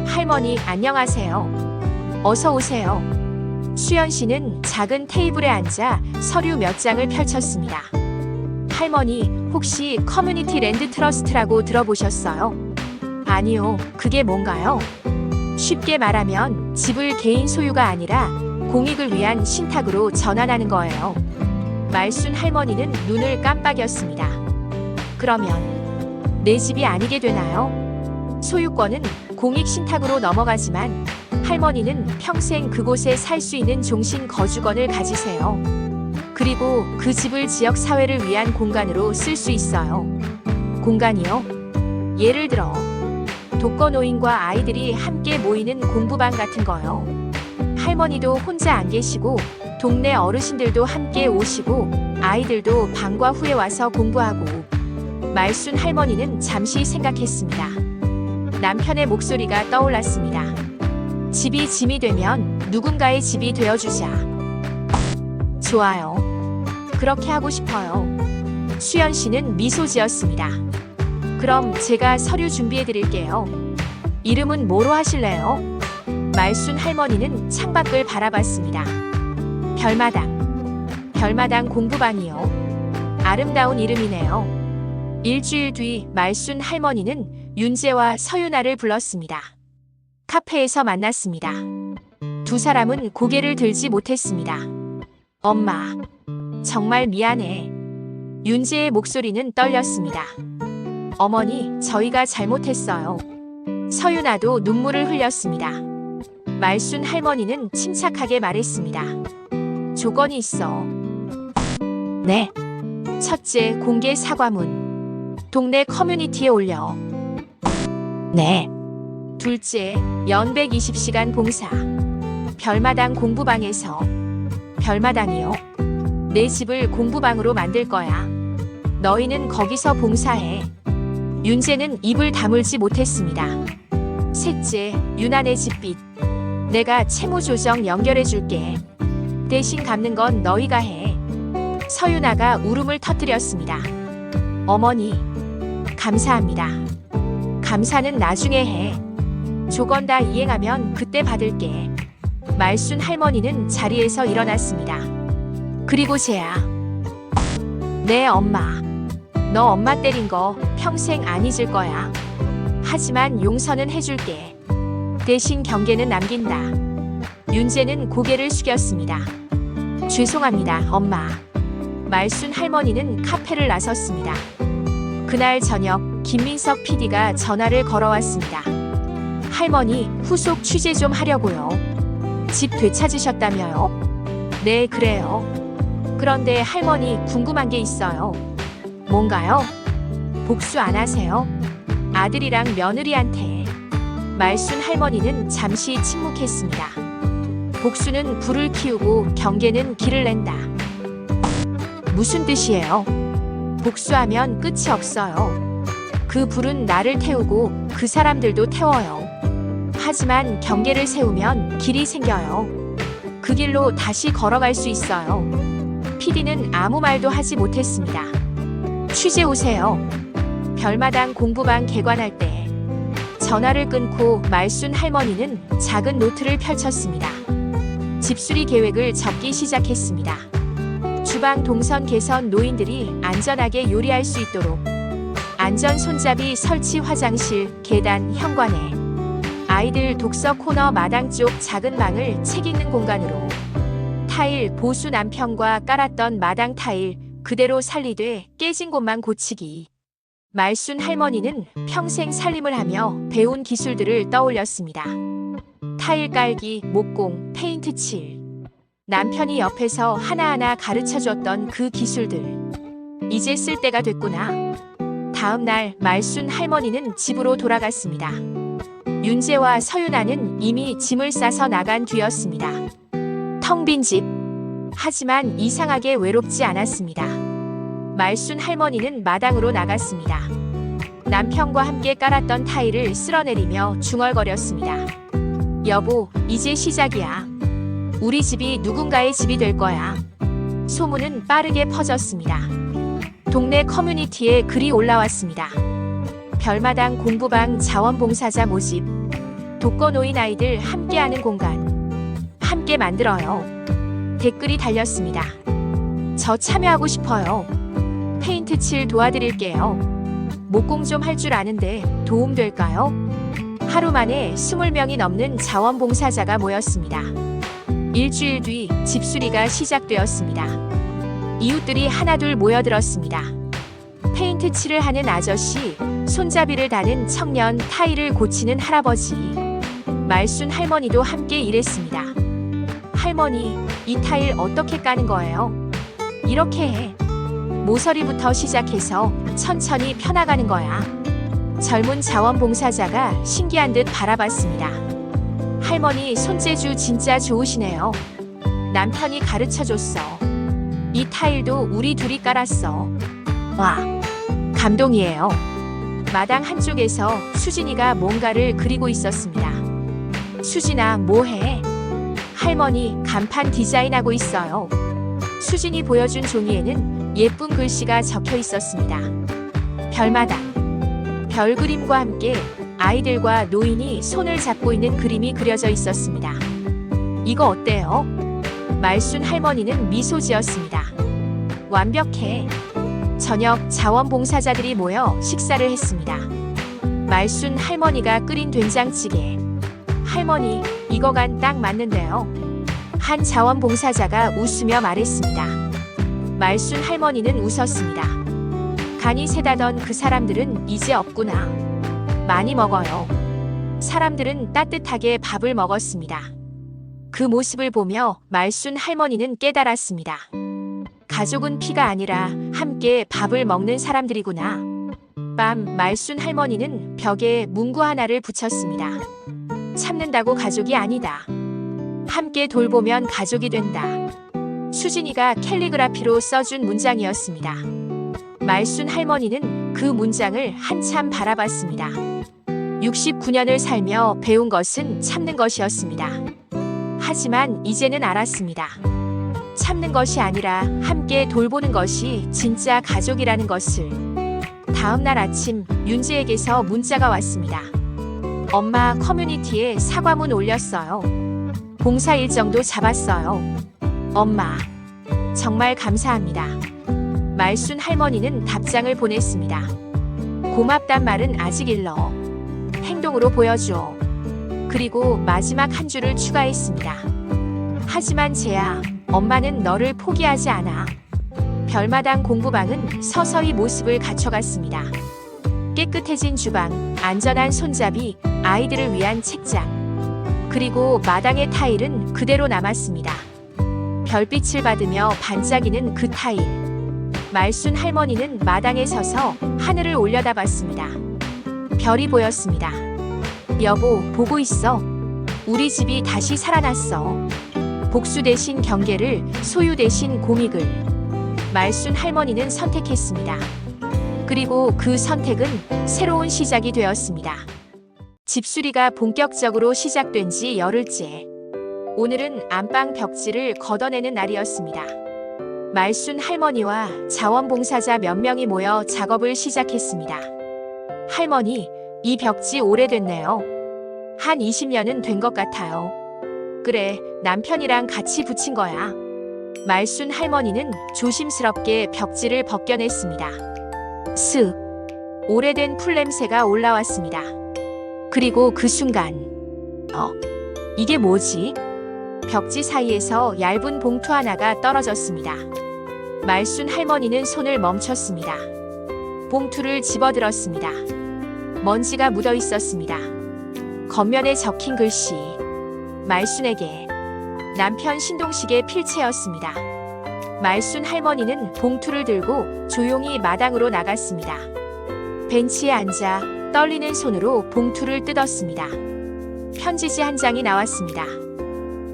할머니, 안녕하세요. 어서 오세요. 수연 씨는 작은 테이블에 앉아 서류 몇 장을 펼쳤습니다. 할머니, 혹시 커뮤니티 랜드 트러스트라고 들어보셨어요? 아니요, 그게 뭔가요? 쉽게 말하면 집을 개인 소유가 아니라 공익을 위한 신탁으로 전환하는 거예요. 말순 할머니는 눈을 깜빡였습니다. 그러면 내 집이 아니게 되나요? 소유권은 공익 신탁으로 넘어가지만 할머니는 평생 그곳에 살 수 있는 종신 거주권을 가지세요. 그리고 그 집을 지역 사회를 위한 공간으로 쓸 수 있어요. 공간이요? 예를 들어 독거노인과 아이들이 함께 모이는 공부방 같은 거요. 할머니도 혼자 안 계시고 동네 어르신들도 함께 오시고 아이들도 방과 후에 와서 공부하고. 말순 할머니는 잠시 생각했습니다. 남편의 목소리가 떠올랐습니다. 집이 짐이 되면 누군가의 집이 되어주자. 좋아요. 그렇게 하고 싶어요. 수연 씨는 미소 지었습니다. 그럼 제가 서류 준비해 드릴게요. 이름은 뭐로 하실래요? 말순 할머니는 창밖을 바라봤습니다. 별마당 공부반이요. 아름다운 이름이네요. 일주일 뒤 말순 할머니는 윤재와 서윤아를 불렀습니다. 카페에서 만났습니다. 두 사람은 고개를 들지 못했습니다. 엄마, 정말 미안해. 윤재의 목소리는 떨렸습니다. 어머니, 저희가 잘못했어요. 서윤아도 눈물을 흘렸습니다. 말순 할머니는 침착하게 말했습니다. 조건이 있어. 네. 첫째, 공개 사과문. 동네 커뮤니티에 올려. 네. 둘째, 연 120시간 봉사. 별마당 공부방에서. 별마당이요? 내 집을 공부방으로 만들 거야. 너희는 거기서 봉사해. 윤재는 입을 다물지 못했습니다. 셋째, 유난의 집빚. 내가 채무 조정 연결해 줄게. 대신 갚는 건 너희가 해. 서윤아가 울음을 터뜨렸습니다. 어머니, 감사합니다. 감사는 나중에 해. 조건 다 이행하면 그때 받을게. 말순 할머니는 자리에서 일어났습니다. 그리고 쟤야. 네, 엄마. 너 엄마 때린 거 평생 안 잊을 거야. 하지만 용서는 해줄게. 대신 경계는 남긴다. 윤재는 고개를 숙였습니다. 죄송합니다, 엄마. 말순 할머니는 카페를 나섰습니다. 그날 저녁 김민석 PD가 전화를 걸어왔습니다. 할머니, 후속 취재 좀 하려고요. 집 되찾으셨다며요? 네, 그래요. 그런데 할머니, 궁금한 게 있어요. 뭔가요? 복수 안 하세요? 아들이랑 며느리한테. 말순 할머니는 잠시 침묵했습니다. 복수는 불을 키우고 경계는 길을 낸다. 무슨 뜻이에요? 복수하면 끝이 없어요. 그 불은 나를 태우고 그 사람들도 태워요. 하지만 경계를 세우면 길이 생겨요. 그 길로 다시 걸어갈 수 있어요. PD는 아무 말도 하지 못했습니다. 취재 오세요. 별마당 공부방 개관할 때 전화를 끊고 말순 할머니는 작은 노트를 펼쳤습니다. 집수리 계획을 적기 시작했습니다. 주방 동선 개선, 노인들이 안전하게 요리할 수 있도록 안전 손잡이 설치, 화장실, 계단, 현관에 아이들 독서 코너, 마당 쪽 작은 망을 책 읽는 공간으로 타일 보수, 남편과 깔았던 마당 타일 그대로 살리되 깨진 곳만 고치기. 말순 할머니는 평생 살림을 하며 배운 기술들을 떠올렸습니다. 타일 깔기, 목공, 페인트 칠. 남편이 옆에서 하나하나 가르쳐줬던 그 기술들. 이제 쓸 때가 됐구나. 다음 날 말순 할머니는 집으로 돌아갔습니다. 윤재와 서윤아는 이미 짐을 싸서 나간 뒤였습니다. 텅 빈 집. 하지만 이상하게 외롭지 않았습니다. 말순 할머니는 마당으로 나갔습니다. 남편과 함께 깔았던 타일을 쓸어내리며 중얼거렸습니다. 여보, 이제 시작이야. 우리 집이 누군가의 집이 될 거야. 소문은 빠르게 퍼졌습니다. 동네 커뮤니티에 글이 올라왔습니다. 별마당 공부방 자원봉사자 모집. 독거노인 아이들 함께하는 공간. 함께 만들어요. 댓글이 달렸습니다. 저 참여하고 싶어요. 페인트 칠 도와드릴게요. 목공 좀 할 줄 아는데 도움 될까요? 하루 만에 20명이 넘는 자원봉사자가 모였습니다. 일주일 뒤 집수리가 시작되었습니다. 이웃들이 하나둘 모여들었습니다. 페인트 칠을 하는 아저씨, 손잡이를 다는 청년, 타일을 고치는 할아버지. 말순 할머니도 함께 일했습니다. 할머니, 이 타일 어떻게 까는 거예요? 이렇게 해. 모서리부터 시작해서 천천히 펴나가는 거야. 젊은 자원봉사자가 신기한 듯 바라봤습니다. 할머니 손재주 진짜 좋으시네요. 남편이 가르쳐줬어. 이 타일도 우리 둘이 깔았어. 와, 감동이에요. 마당 한쪽에서 수진이가 뭔가를 그리고 있었습니다. 수진아, 뭐해? 할머니, 간판 디자인하고 있어요. 수진이 보여준 종이에는 예쁜 글씨가 적혀 있었습니다. 별마당. 별 그림과 함께 아이들과 노인이 손을 잡고 있는 그림이 그려져 있었습니다. 이거 어때요? 말순 할머니는 미소 지었습니다. 완벽해. 저녁 자원봉사자들이 모여 식사를 했습니다. 말순 할머니가 끓인 된장찌개. 할머니, 이거 간 딱 맞는데요. 한 자원봉사자가 웃으며 말했습니다. 말순 할머니는 웃었습니다. 간이 세다던 그 사람들은 이제 없구나. 많이 먹어요. 사람들은 따뜻하게 밥을 먹었습니다. 그 모습을 보며 말순 할머니는 깨달았습니다. 가족은 피가 아니라 함께 밥을 먹는 사람들이구나. 밤 말순 할머니는 벽에 문구 하나를 붙였습니다. 참는다고 가족이 아니다. 함께 돌보면 가족이 된다. 수진이가 캘리그라피로 써준 문장이었습니다. 말순 할머니는 그 문장을 한참 바라봤습니다. 69년을 살며 배운 것은 참는 것이었습니다. 하지만 이제는 알았습니다. 참는 것이 아니라 함께 돌보는 것이 진짜 가족이라는 것을. 다음 날 아침 윤지에게서 문자가 왔습니다. 엄마 커뮤니티에 사과문 올렸어요. 봉사 일정도 잡았어요. 엄마, 정말 감사합니다. 말순 할머니는 답장을 보냈습니다. 고맙단 말은 아직 일러. 행동으로 보여줘. 그리고 마지막 한 줄을 추가했습니다. 하지만 쟤야, 엄마는 너를 포기하지 않아. 별마당 공부방은 서서히 모습을 갖춰갔습니다. 깨끗해진 주방, 안전한 손잡이, 아이들을 위한 책장. 그리고 마당의 타일은 그대로 남았습니다. 별빛을 받으며 반짝이는 그 타일. 말순 할머니는 마당에 서서 하늘을 올려다봤습니다. 별이 보였습니다. 여보, 보고 있어. 우리 집이 다시 살아났어. 복수 대신 경계를, 소유 대신 공익을. 말순 할머니는 선택했습니다. 그리고 그 선택은 새로운 시작이 되었습니다. 집수리가 본격적으로 시작된 지 열흘째. 오늘은 안방 벽지를 걷어내는 날이었습니다. 말순 할머니와 자원봉사자 몇 명이 모여 작업을 시작했습니다. 할머니, 이 벽지 오래됐네요. 한 20년은 된 것 같아요. 그래, 남편이랑 같이 붙인 거야. 말순 할머니는 조심스럽게 벽지를 벗겨냈습니다. 슥! 오래된 풀냄새가 올라왔습니다. 그리고 그 순간, 이게 뭐지? 벽지 사이에서 얇은 봉투 하나가 떨어졌습니다. 말순 할머니는 손을 멈췄습니다. 봉투를 집어들었습니다. 먼지가 묻어 있었습니다. 겉면에 적힌 글씨. 말순에게. 남편 신동식의 필체였습니다. 말순 할머니는 봉투를 들고 조용히 마당으로 나갔습니다. 벤치에 앉아 떨리는 손으로 봉투를 뜯었습니다. 편지지 한 장이 나왔습니다.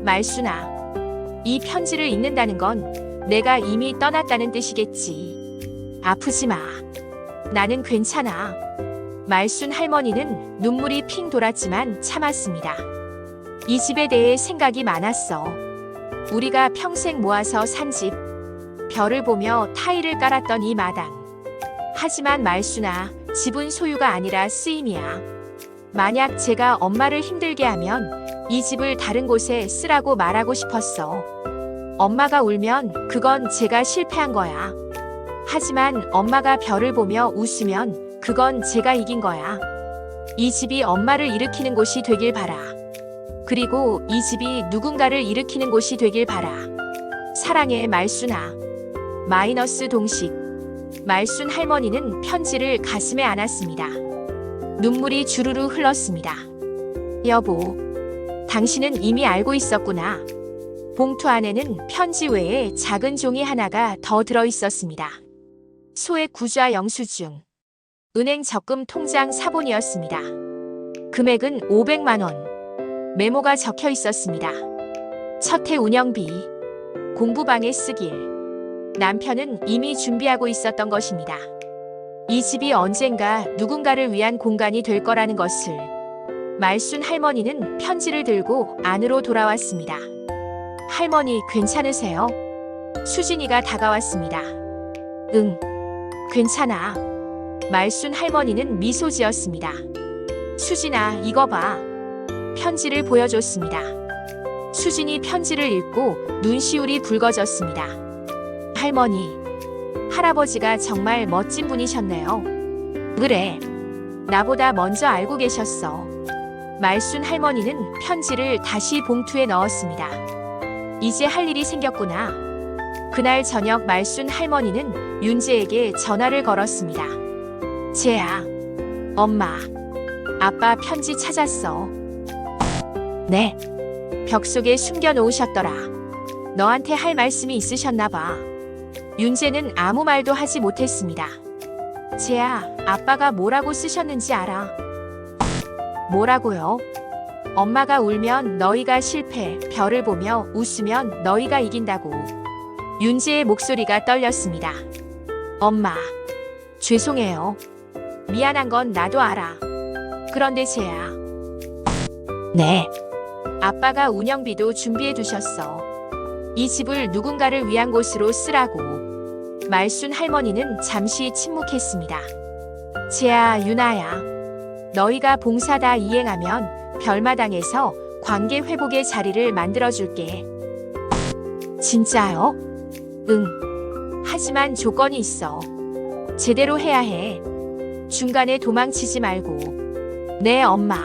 말순아, 이 편지를 읽는다는 건 내가 이미 떠났다는 뜻이겠지. 아프지 마. 나는 괜찮아. 말순 할머니는 눈물이 핑 돌았지만 참았습니다. 이 집에 대해 생각이 많았어. 우리가 평생 모아서 산 집. 별을 보며 타일을 깔았던 이 마당. 하지만 말순아, 집은 소유가 아니라 쓰임이야. 만약 제가 엄마를 힘들게 하면 이 집을 다른 곳에 쓰라고 말하고 싶었어. 엄마가 울면 그건 제가 실패한 거야. 하지만 엄마가 별을 보며 웃으면 그건 제가 이긴 거야. 이 집이 엄마를 일으키는 곳이 되길 바라. 그리고 이 집이 누군가를 일으키는 곳이 되길 바라. 사랑해, 말순아. 마이너스 동식. 말순 할머니는 편지를 가슴에 안았습니다. 눈물이 주르르 흘렀습니다. 여보, 당신은 이미 알고 있었구나. 봉투 안에는 편지 외에 작은 종이 하나가 더 들어 있었습니다. 소액 구좌 영수증. 은행 적금 통장 사본이었습니다. 금액은 500만 원. 메모가 적혀 있었습니다. 첫 해 운영비. 공부방에 쓰길. 남편은 이미 준비하고 있었던 것입니다. 이 집이 언젠가 누군가를 위한 공간이 될 거라는 것을. 말순 할머니는 편지를 들고 안으로 돌아왔습니다. 할머니, 괜찮으세요? 수진이가 다가왔습니다. 응, 괜찮아. 말순 할머니는 미소 지었습니다. 수진아, 이거 봐. 편지를 보여줬습니다. 수진이 편지를 읽고 눈시울이 붉어졌습니다. 할머니, 할아버지가 정말 멋진 분이셨네요. 그래, 나보다 먼저 알고 계셨어. 말순 할머니는 편지를 다시 봉투에 넣었습니다. 이제 할 일이 생겼구나. 그날 저녁 말순 할머니는 윤재에게 전화를 걸었습니다. 재야, 엄마, 아빠 편지 찾았어. 네. 벽 속에 숨겨 놓으셨더라. 너한테 할 말씀이 있으셨나 봐. 윤재는 아무 말도 하지 못했습니다. 재야, 아빠가 뭐라고 쓰셨는지 알아? 뭐라고요? 엄마가 울면 너희가 실패, 별을 보며 웃으면 너희가 이긴다고. 윤재의 목소리가 떨렸습니다. 엄마, 죄송해요. 미안한 건 나도 알아. 그런데 재야. 네. 아빠가 운영비도 준비해 두셨어. 이 집을 누군가를 위한 곳으로 쓰라고. 말순 할머니는 잠시 침묵했습니다. 재야, 유나야. 너희가 봉사 다 이행하면 별마당에서 관계 회복의 자리를 만들어줄게. 진짜요? 응. 하지만 조건이 있어. 제대로 해야 해. 중간에 도망치지 말고. 네, 엄마.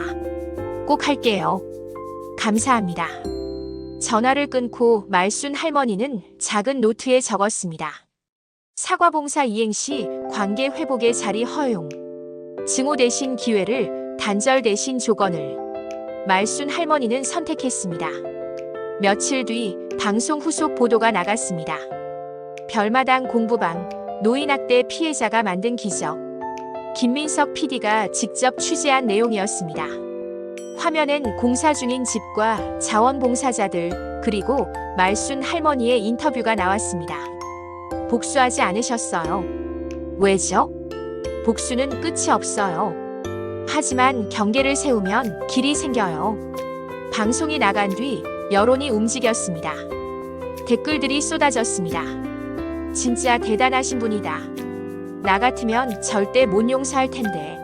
꼭 할게요. 감사합니다. 전화를 끊고 말순 할머니는 작은 노트에 적었습니다. 사과봉사 이행 시 관계 회복의 자리 허용. 증오 대신 기회를, 단절 대신 조건을. 말순 할머니는 선택했습니다. 며칠 뒤 방송 후속 보도가 나갔습니다. 별마당 공부방, 노인학대 피해자가 만든 기적. 김민석 PD가 직접 취재한 내용이었습니다. 화면엔 공사 중인 집과 자원봉사자들, 그리고 말순 할머니의 인터뷰가 나왔습니다. 복수하지 않으셨어요. 왜죠? 복수는 끝이 없어요. 하지만 경계를 세우면 길이 생겨요. 방송이 나간 뒤 여론이 움직였습니다. 댓글들이 쏟아졌습니다. 진짜 대단하신 분이다. 나 같으면 절대 못 용서할 텐데.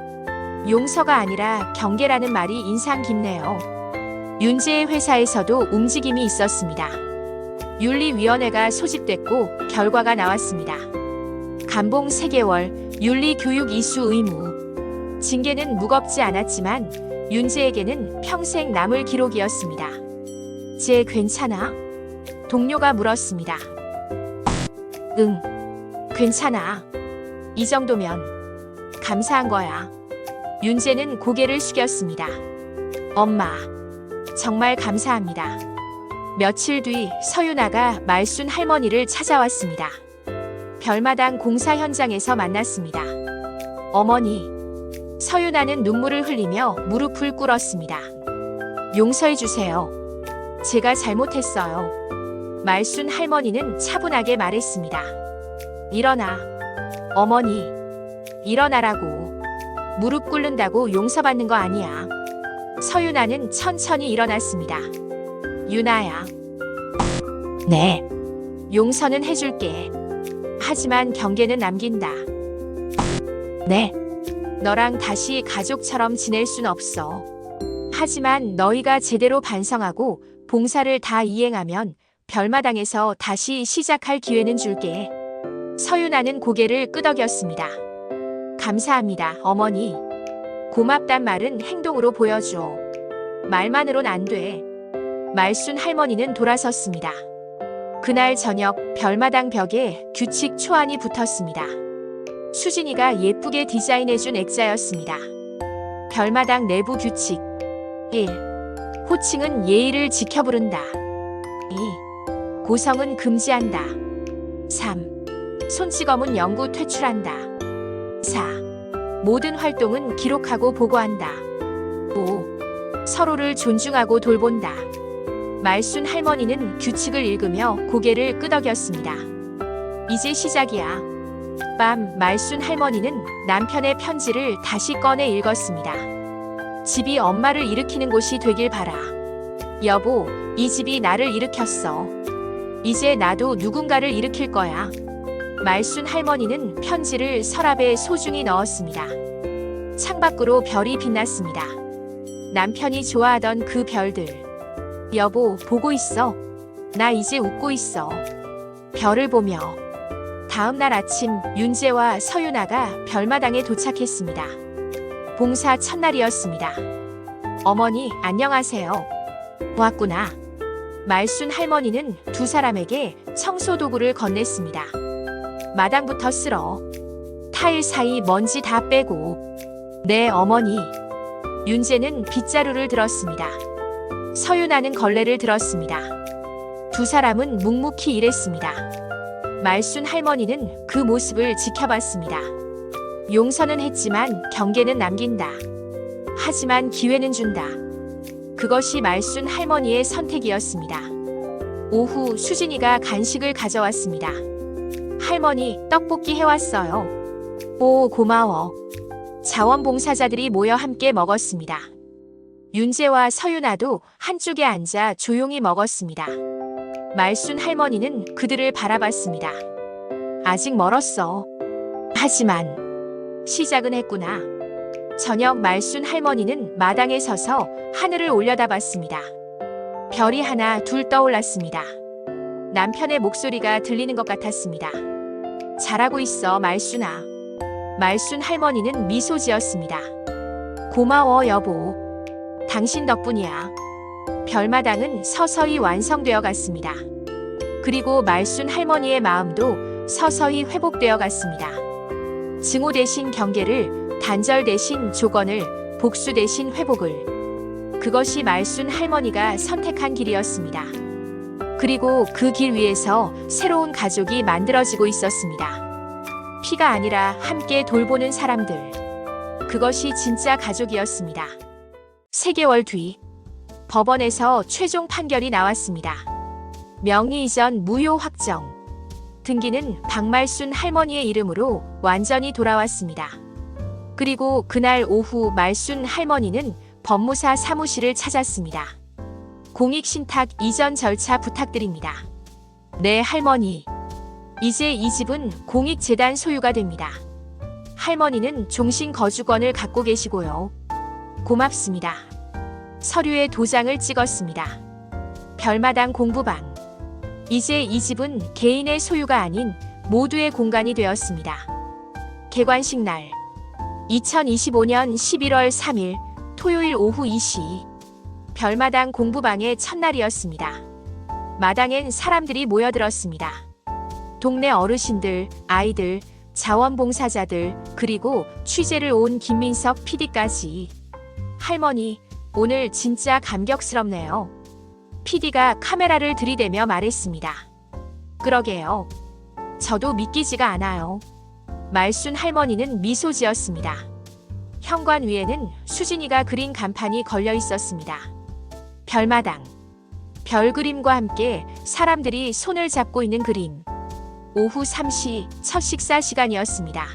용서가 아니라 경계라는 말이 인상 깊네요. 윤재의 회사에서도 움직임이 있었습니다. 윤리위원회가 소집됐고 결과가 나왔습니다. 감봉 3개월, 윤리교육 이수 의무. 징계는 무겁지 않았지만 윤재에게는 평생 남을 기록이었습니다. 쟤 괜찮아? 동료가 물었습니다. 응, 괜찮아. 이 정도면 감사한 거야. 윤재는 고개를 숙였습니다. 엄마, 정말 감사합니다. 며칠 뒤 서윤아가 말순 할머니를 찾아왔습니다. 별마당 공사 현장에서 만났습니다. 어머니, 서윤아는 눈물을 흘리며 무릎을 꿇었습니다. 용서해 주세요. 제가 잘못했어요. 말순 할머니는 차분하게 말했습니다. 일어나. 어머니, 일어나라고. 무릎 꿇는다고 용서받는 거 아니야. 서윤아는 천천히 일어났습니다. 유나야. 네. 용서는 해줄게. 하지만 경계는 남긴다. 네. 너랑 다시 가족처럼 지낼 순 없어. 하지만 너희가 제대로 반성하고 봉사를 다 이행하면 별마당에서 다시 시작할 기회는 줄게. 서윤아는 고개를 끄덕였습니다. 감사합니다, 어머니. 고맙단 말은 행동으로 보여줘. 말만으론 안 돼. 말순 할머니는 돌아섰습니다. 그날 저녁 별마당 벽에 규칙 초안이 붙었습니다. 수진이가 예쁘게 디자인해준 액자였습니다. 별마당 내부 규칙 1. 호칭은 예의를 지켜 부른다. 2. 고성은 금지한다. 3. 손찌검은 영구 퇴출한다. 4. 모든 활동은 기록하고 보고한다. 5. 서로를 존중하고 돌본다. 말순 할머니는 규칙을 읽으며 고개를 끄덕였습니다. 이제 시작이야. 밤 말순 할머니는 남편의 편지를 다시 꺼내 읽었습니다. 집이 엄마를 일으키는 곳이 되길 바라. 여보, 이 집이 나를 일으켰어. 이제 나도 누군가를 일으킬 거야. 말순 할머니는 편지를 서랍에 소중히 넣었습니다. 창밖으로 별이 빛났습니다. 남편이 좋아하던 그 별들. 여보, 보고 있어. 나 이제 웃고 있어. 별을 보며. 다음 날 아침 윤재와 서윤아가 별마당에 도착했습니다. 봉사 첫날이었습니다. 어머니, 안녕하세요. 왔구나. 말순 할머니는 두 사람에게 청소 도구를 건넸습니다. 마당부터 쓸어. 타일 사이 먼지 다 빼고. 네, 어머니. 윤재는 빗자루를 들었습니다. 서윤아는 걸레를 들었습니다. 두 사람은 묵묵히 일했습니다. 말순 할머니는 그 모습을 지켜봤습니다. 용서는 했지만 경계는 남긴다. 하지만 기회는 준다. 그것이 말순 할머니의 선택이었습니다. 오후 수진이가 간식을 가져왔습니다. 할머니, 떡볶이 해왔어요. 오, 고마워. 자원봉사자들이 모여 함께 먹었습니다. 윤재와 서윤아도 한쪽에 앉아 조용히 먹었습니다. 말순 할머니는 그들을 바라봤습니다. 아직 멀었어. 하지만 시작은 했구나. 저녁 말순 할머니는 마당에 서서 하늘을 올려다봤습니다. 별이 하나 둘 떠올랐습니다. 남편의 목소리가 들리는 것 같았습니다. 잘하고 있어, 말순아. 말순 할머니는 미소 지었습니다. 고마워, 여보. 당신 덕분이야. 별마당은 서서히 완성되어 갔습니다. 그리고 말순 할머니의 마음도 서서히 회복되어 갔습니다. 증오 대신 경계를, 단절 대신 조건을, 복수 대신 회복을. 그것이 말순 할머니가 선택한 길이었습니다. 그리고 그 길 위에서 새로운 가족이 만들어지고 있었습니다. 피가 아니라 함께 돌보는 사람들. 그것이 진짜 가족이었습니다. 3개월 뒤 법원에서 최종 판결이 나왔습니다. 명의 이전 무효 확정. 등기는 박말순 할머니의 이름으로 완전히 돌아왔습니다. 그리고 그날 오후 말순 할머니는 법무사 사무실을 찾았습니다. 공익신탁 이전 절차 부탁드립니다. 네, 할머니. 이제 이 집은 공익재단 소유가 됩니다. 할머니는 종신 거주권을 갖고 계시고요. 고맙습니다. 서류에 도장을 찍었습니다. 별마당 공부방. 이제 이 집은 개인의 소유가 아닌 모두의 공간이 되었습니다. 개관식 날 2025년 11월 3일 토요일 오후 2시 별마당 공부방의 첫날이었습니다. 마당엔 사람들이 모여들었습니다. 동네 어르신들, 아이들, 자원봉사자들, 그리고 취재를 온 김민석 PD까지. 할머니, 오늘 진짜 감격스럽네요. PD가 카메라를 들이대며 말했습니다. 그러게요. 저도 믿기지가 않아요. 말순 할머니는 미소 지었습니다. 현관 위에는 수진이가 그린 간판이 걸려 있었습니다. 별마당. 별 그림과 함께 사람들이 손을 잡고 있는 그림. 오후 3시 첫 식사 시간이었습니다.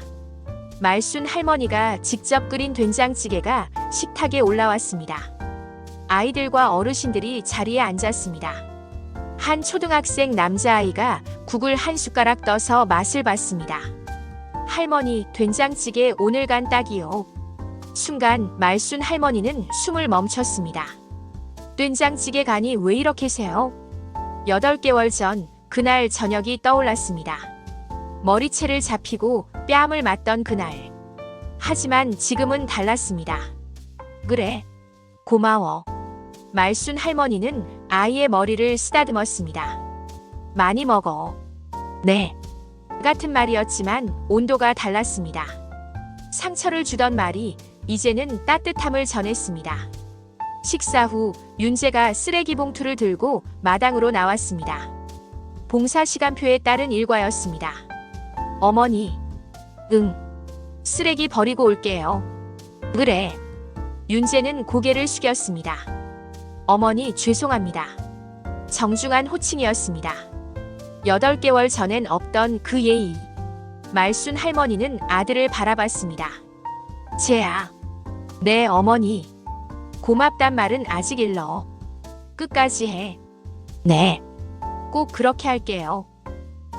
말순 할머니가 직접 끓인 된장찌개가 식탁에 올라왔습니다. 아이들과 어르신들이 자리에 앉았습니다. 한 초등학생 남자아이가 국을 한 숟가락 떠서 맛을 봤습니다. 할머니, 된장찌개 오늘 간 딱이요. 순간 말순 할머니는 숨을 멈췄습니다. 된장찌개 간이 왜 이렇게 세요? 8개월 전 그날 저녁이 떠올랐습니다. 머리채를 잡히고 뺨을 맞던 그날. 하지만 지금은 달랐습니다. 그래, 고마워. 말순 할머니는 아이의 머리를 쓰다듬었습니다. 많이 먹어. 네. 같은 말이었지만 온도가 달랐습니다. 상처를 주던 말이 이제는 따뜻함을 전했습니다. 식사 후 윤재가 쓰레기 봉투를 들고 마당으로 나왔습니다. 봉사 시간표에 따른 일과였습니다. 어머니. 응. 쓰레기 버리고 올게요. 그래. 윤재는 고개를 숙였습니다. 어머니, 죄송합니다. 정중한 호칭이었습니다. 8개월 전엔 없던 그 예의. 말순 할머니는 아들을 바라봤습니다. 재아. 네, 어머니. 고맙단 말은 아직 일러. 끝까지 해. 네. 꼭 그렇게 할게요.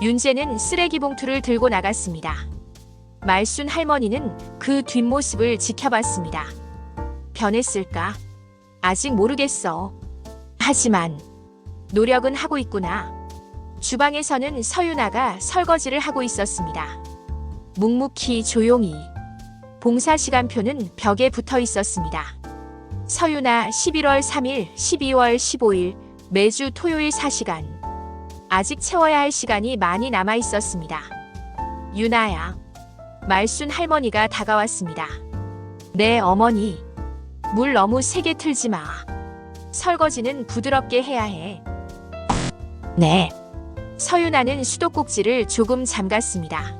윤재는 쓰레기 봉투를 들고 나갔습니다. 말순 할머니는 그 뒷모습을 지켜봤습니다. 변했을까? 아직 모르겠어. 하지만 노력은 하고 있구나. 주방에서는 서윤아가 설거지를 하고 있었습니다. 묵묵히 조용히. 봉사 시간표는 벽에 붙어 있었습니다. 서윤아 11월 3일, 12월 15일, 매주 토요일 4시간. 아직 채워야 할 시간이 많이 남아 있었습니다. 윤아야. 말순 할머니가 다가왔습니다. 네, 어머니. 물 너무 세게 틀지 마. 설거지는 부드럽게 해야 해. 네. 서윤아는 수도꼭지를 조금 잠갔습니다.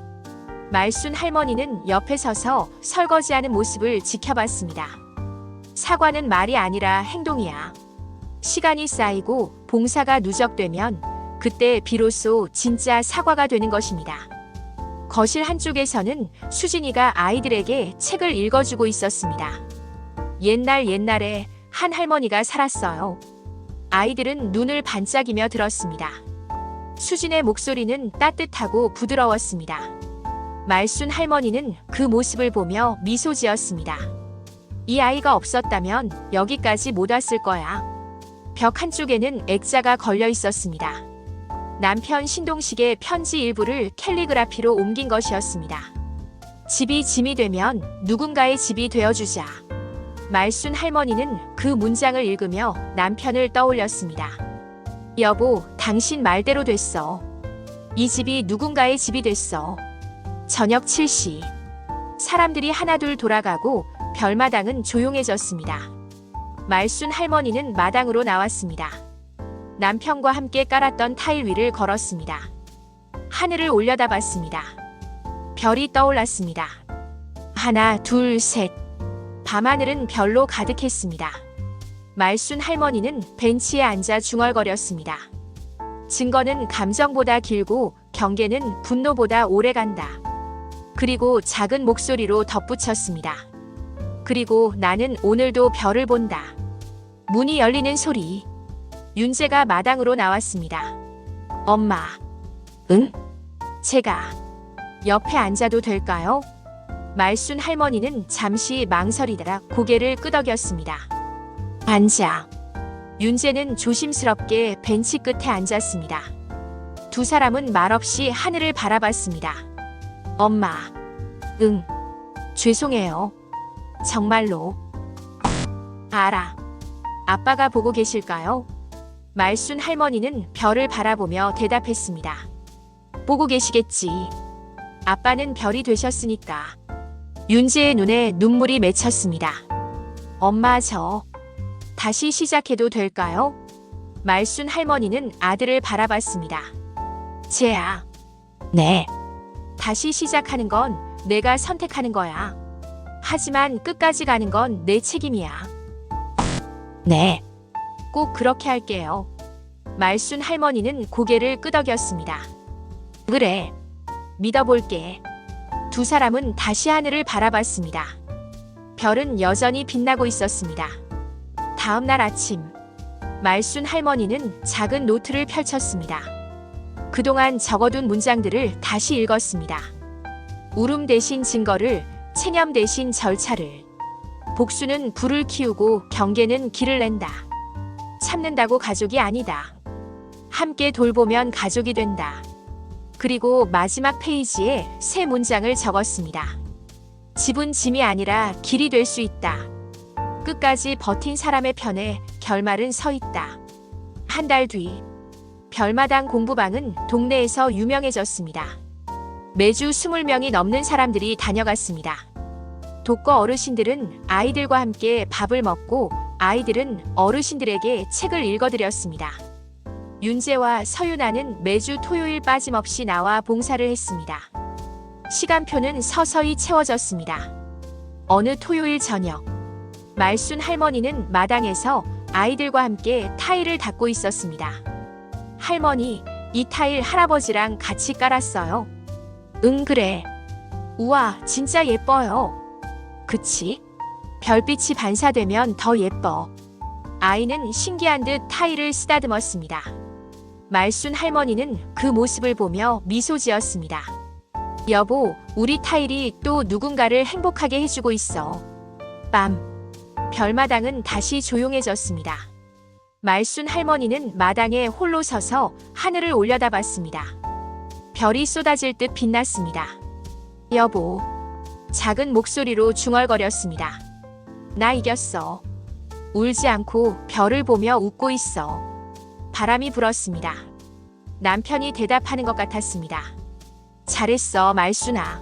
말순 할머니는 옆에 서서 설거지하는 모습을 지켜봤습니다. 사과는 말이 아니라 행동이야. 시간이 쌓이고 봉사가 누적되면 그때 비로소 진짜 사과가 되는 것입니다. 거실 한쪽에서는 수진이가 아이들에게 책을 읽어주고 있었습니다. 옛날에 한 할머니가 살았어요. 아이들은 눈을 반짝이며 들었습니다. 수진의 목소리는 따뜻하고 부드러웠습니다. 말순 할머니는 그 모습을 보며 미소 지었습니다. 이 아이가 없었다면 여기까지 못 왔을 거야. 벽 한쪽에는 액자가 걸려 있었습니다. 남편 신동식의 편지 일부를 캘리그라피로 옮긴 것이었습니다. 집이 짐이 되면 누군가의 집이 되어주자. 말순 할머니는 그 문장을 읽으며 남편을 떠올렸습니다. 여보, 당신 말대로 됐어. 이 집이 누군가의 집이 됐어. 저녁 7시. 사람들이 하나둘 돌아가고 별마당은 조용해졌습니다. 말순 할머니는 마당으로 나왔습니다. 남편과 함께 깔았던 타일 위를 걸었습니다. 하늘을 올려다봤습니다. 별이 떠올랐습니다. 하나, 둘, 셋. 밤하늘은 별로 가득했습니다. 말순 할머니는 벤치에 앉아 중얼거렸습니다. 증거는 감정보다 길고 경계는 분노보다 오래 간다. 그리고 작은 목소리로 덧붙였습니다. 그리고 나는 오늘도 별을 본다. 문이 열리는 소리. 윤재가 마당으로 나왔습니다. 엄마. 응? 제가 옆에 앉아도 될까요? 말순 할머니는 잠시 망설이다가 고개를 끄덕였습니다. 앉아. 윤재는 조심스럽게 벤치 끝에 앉았습니다. 두 사람은 말없이 하늘을 바라봤습니다. 엄마. 응. 죄송해요. 정말로. 알아. 아빠가 보고 계실까요? 말순 할머니는 별을 바라보며 대답했습니다. 보고 계시겠지. 아빠는 별이 되셨으니까. 윤재의 눈에 눈물이 맺혔습니다. 엄마, 저 다시 시작해도 될까요? 말순 할머니는 아들을 바라봤습니다. 재야. 네. 다시 시작하는 건 내가 선택하는 거야. 하지만 끝까지 가는 건 내 책임이야. 네. 꼭 그렇게 할게요. 말순 할머니는 고개를 끄덕였습니다. 그래. 믿어볼게. 두 사람은 다시 하늘을 바라봤습니다. 별은 여전히 빛나고 있었습니다. 다음 날 아침, 말순 할머니는 작은 노트를 펼쳤습니다. 그동안 적어둔 문장들을 다시 읽었습니다. 울음 대신 증거를, 체념 대신 절차를. 복수는 불을 키우고 경계는 길을 낸다. 참는다고 가족이 아니다. 함께 돌보면 가족이 된다. 그리고 마지막 페이지에 새 문장을 적었습니다. 집은 짐이 아니라 길이 될 수 있다. 끝까지 버틴 사람의 편에 결말은 서 있다. 한 달 뒤, 별마당 공부방은 동네에서 유명해졌습니다. 매주 20명이 넘는 사람들이 다녀갔습니다. 독거 어르신들은 아이들과 함께 밥을 먹고 아이들은 어르신들에게 책을 읽어드렸습니다. 윤재와 서윤아는 매주 토요일 빠짐없이 나와 봉사를 했습니다. 시간표는 서서히 채워졌습니다. 어느 토요일 저녁, 말순 할머니는 마당에서 아이들과 함께 타일을 닦고 있었습니다. 할머니, 이 타일 할아버지랑 같이 깔았어요. 응, 그래. 우와, 진짜 예뻐요. 그치? 별빛이 반사되면 더 예뻐. 아이는 신기한 듯 타일을 쓰다듬었습니다. 말순 할머니는 그 모습을 보며 미소 지었습니다. 여보, 우리 타일이 또 누군가를 행복하게 해주고 있어. 빰. 별마당은 다시 조용해졌습니다. 말순 할머니는 마당에 홀로 서서 하늘을 올려다봤습니다. 별이 쏟아질 듯 빛났습니다. 여보. 작은 목소리로 중얼거렸습니다. 나 이겼어. 울지 않고 별을 보며 웃고 있어. 바람이 불었습니다. 남편이 대답하는 것 같았습니다. 잘했어, 말순아.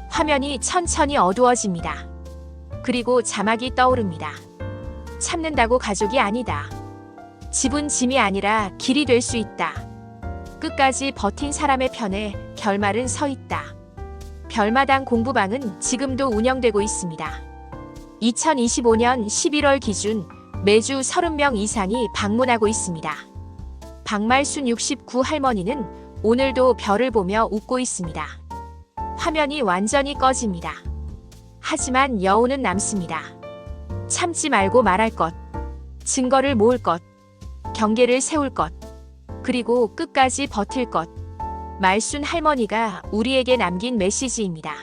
화면이 천천히 어두워집니다. 그리고 자막이 떠오릅니다. 참는다고 가족이 아니다. 집은 짐이 아니라 길이 될 수 있다. 끝까지 버틴 사람의 편에 결말은 서 있다. 별마당 공부방은 지금도 운영되고 있습니다. 2025년 11월 기준 매주 30명 이상이 방문하고 있습니다. 박말순 69 할머니는 오늘도 별을 보며 웃고 있습니다. 화면이 완전히 꺼집니다. 하지만 여운은 남습니다. 참지 말고 말할 것, 증거를 모을 것, 경계를 세울 것, 그리고 끝까지 버틸 것. 말순 할머니가 우리에게 남긴 메시지입니다.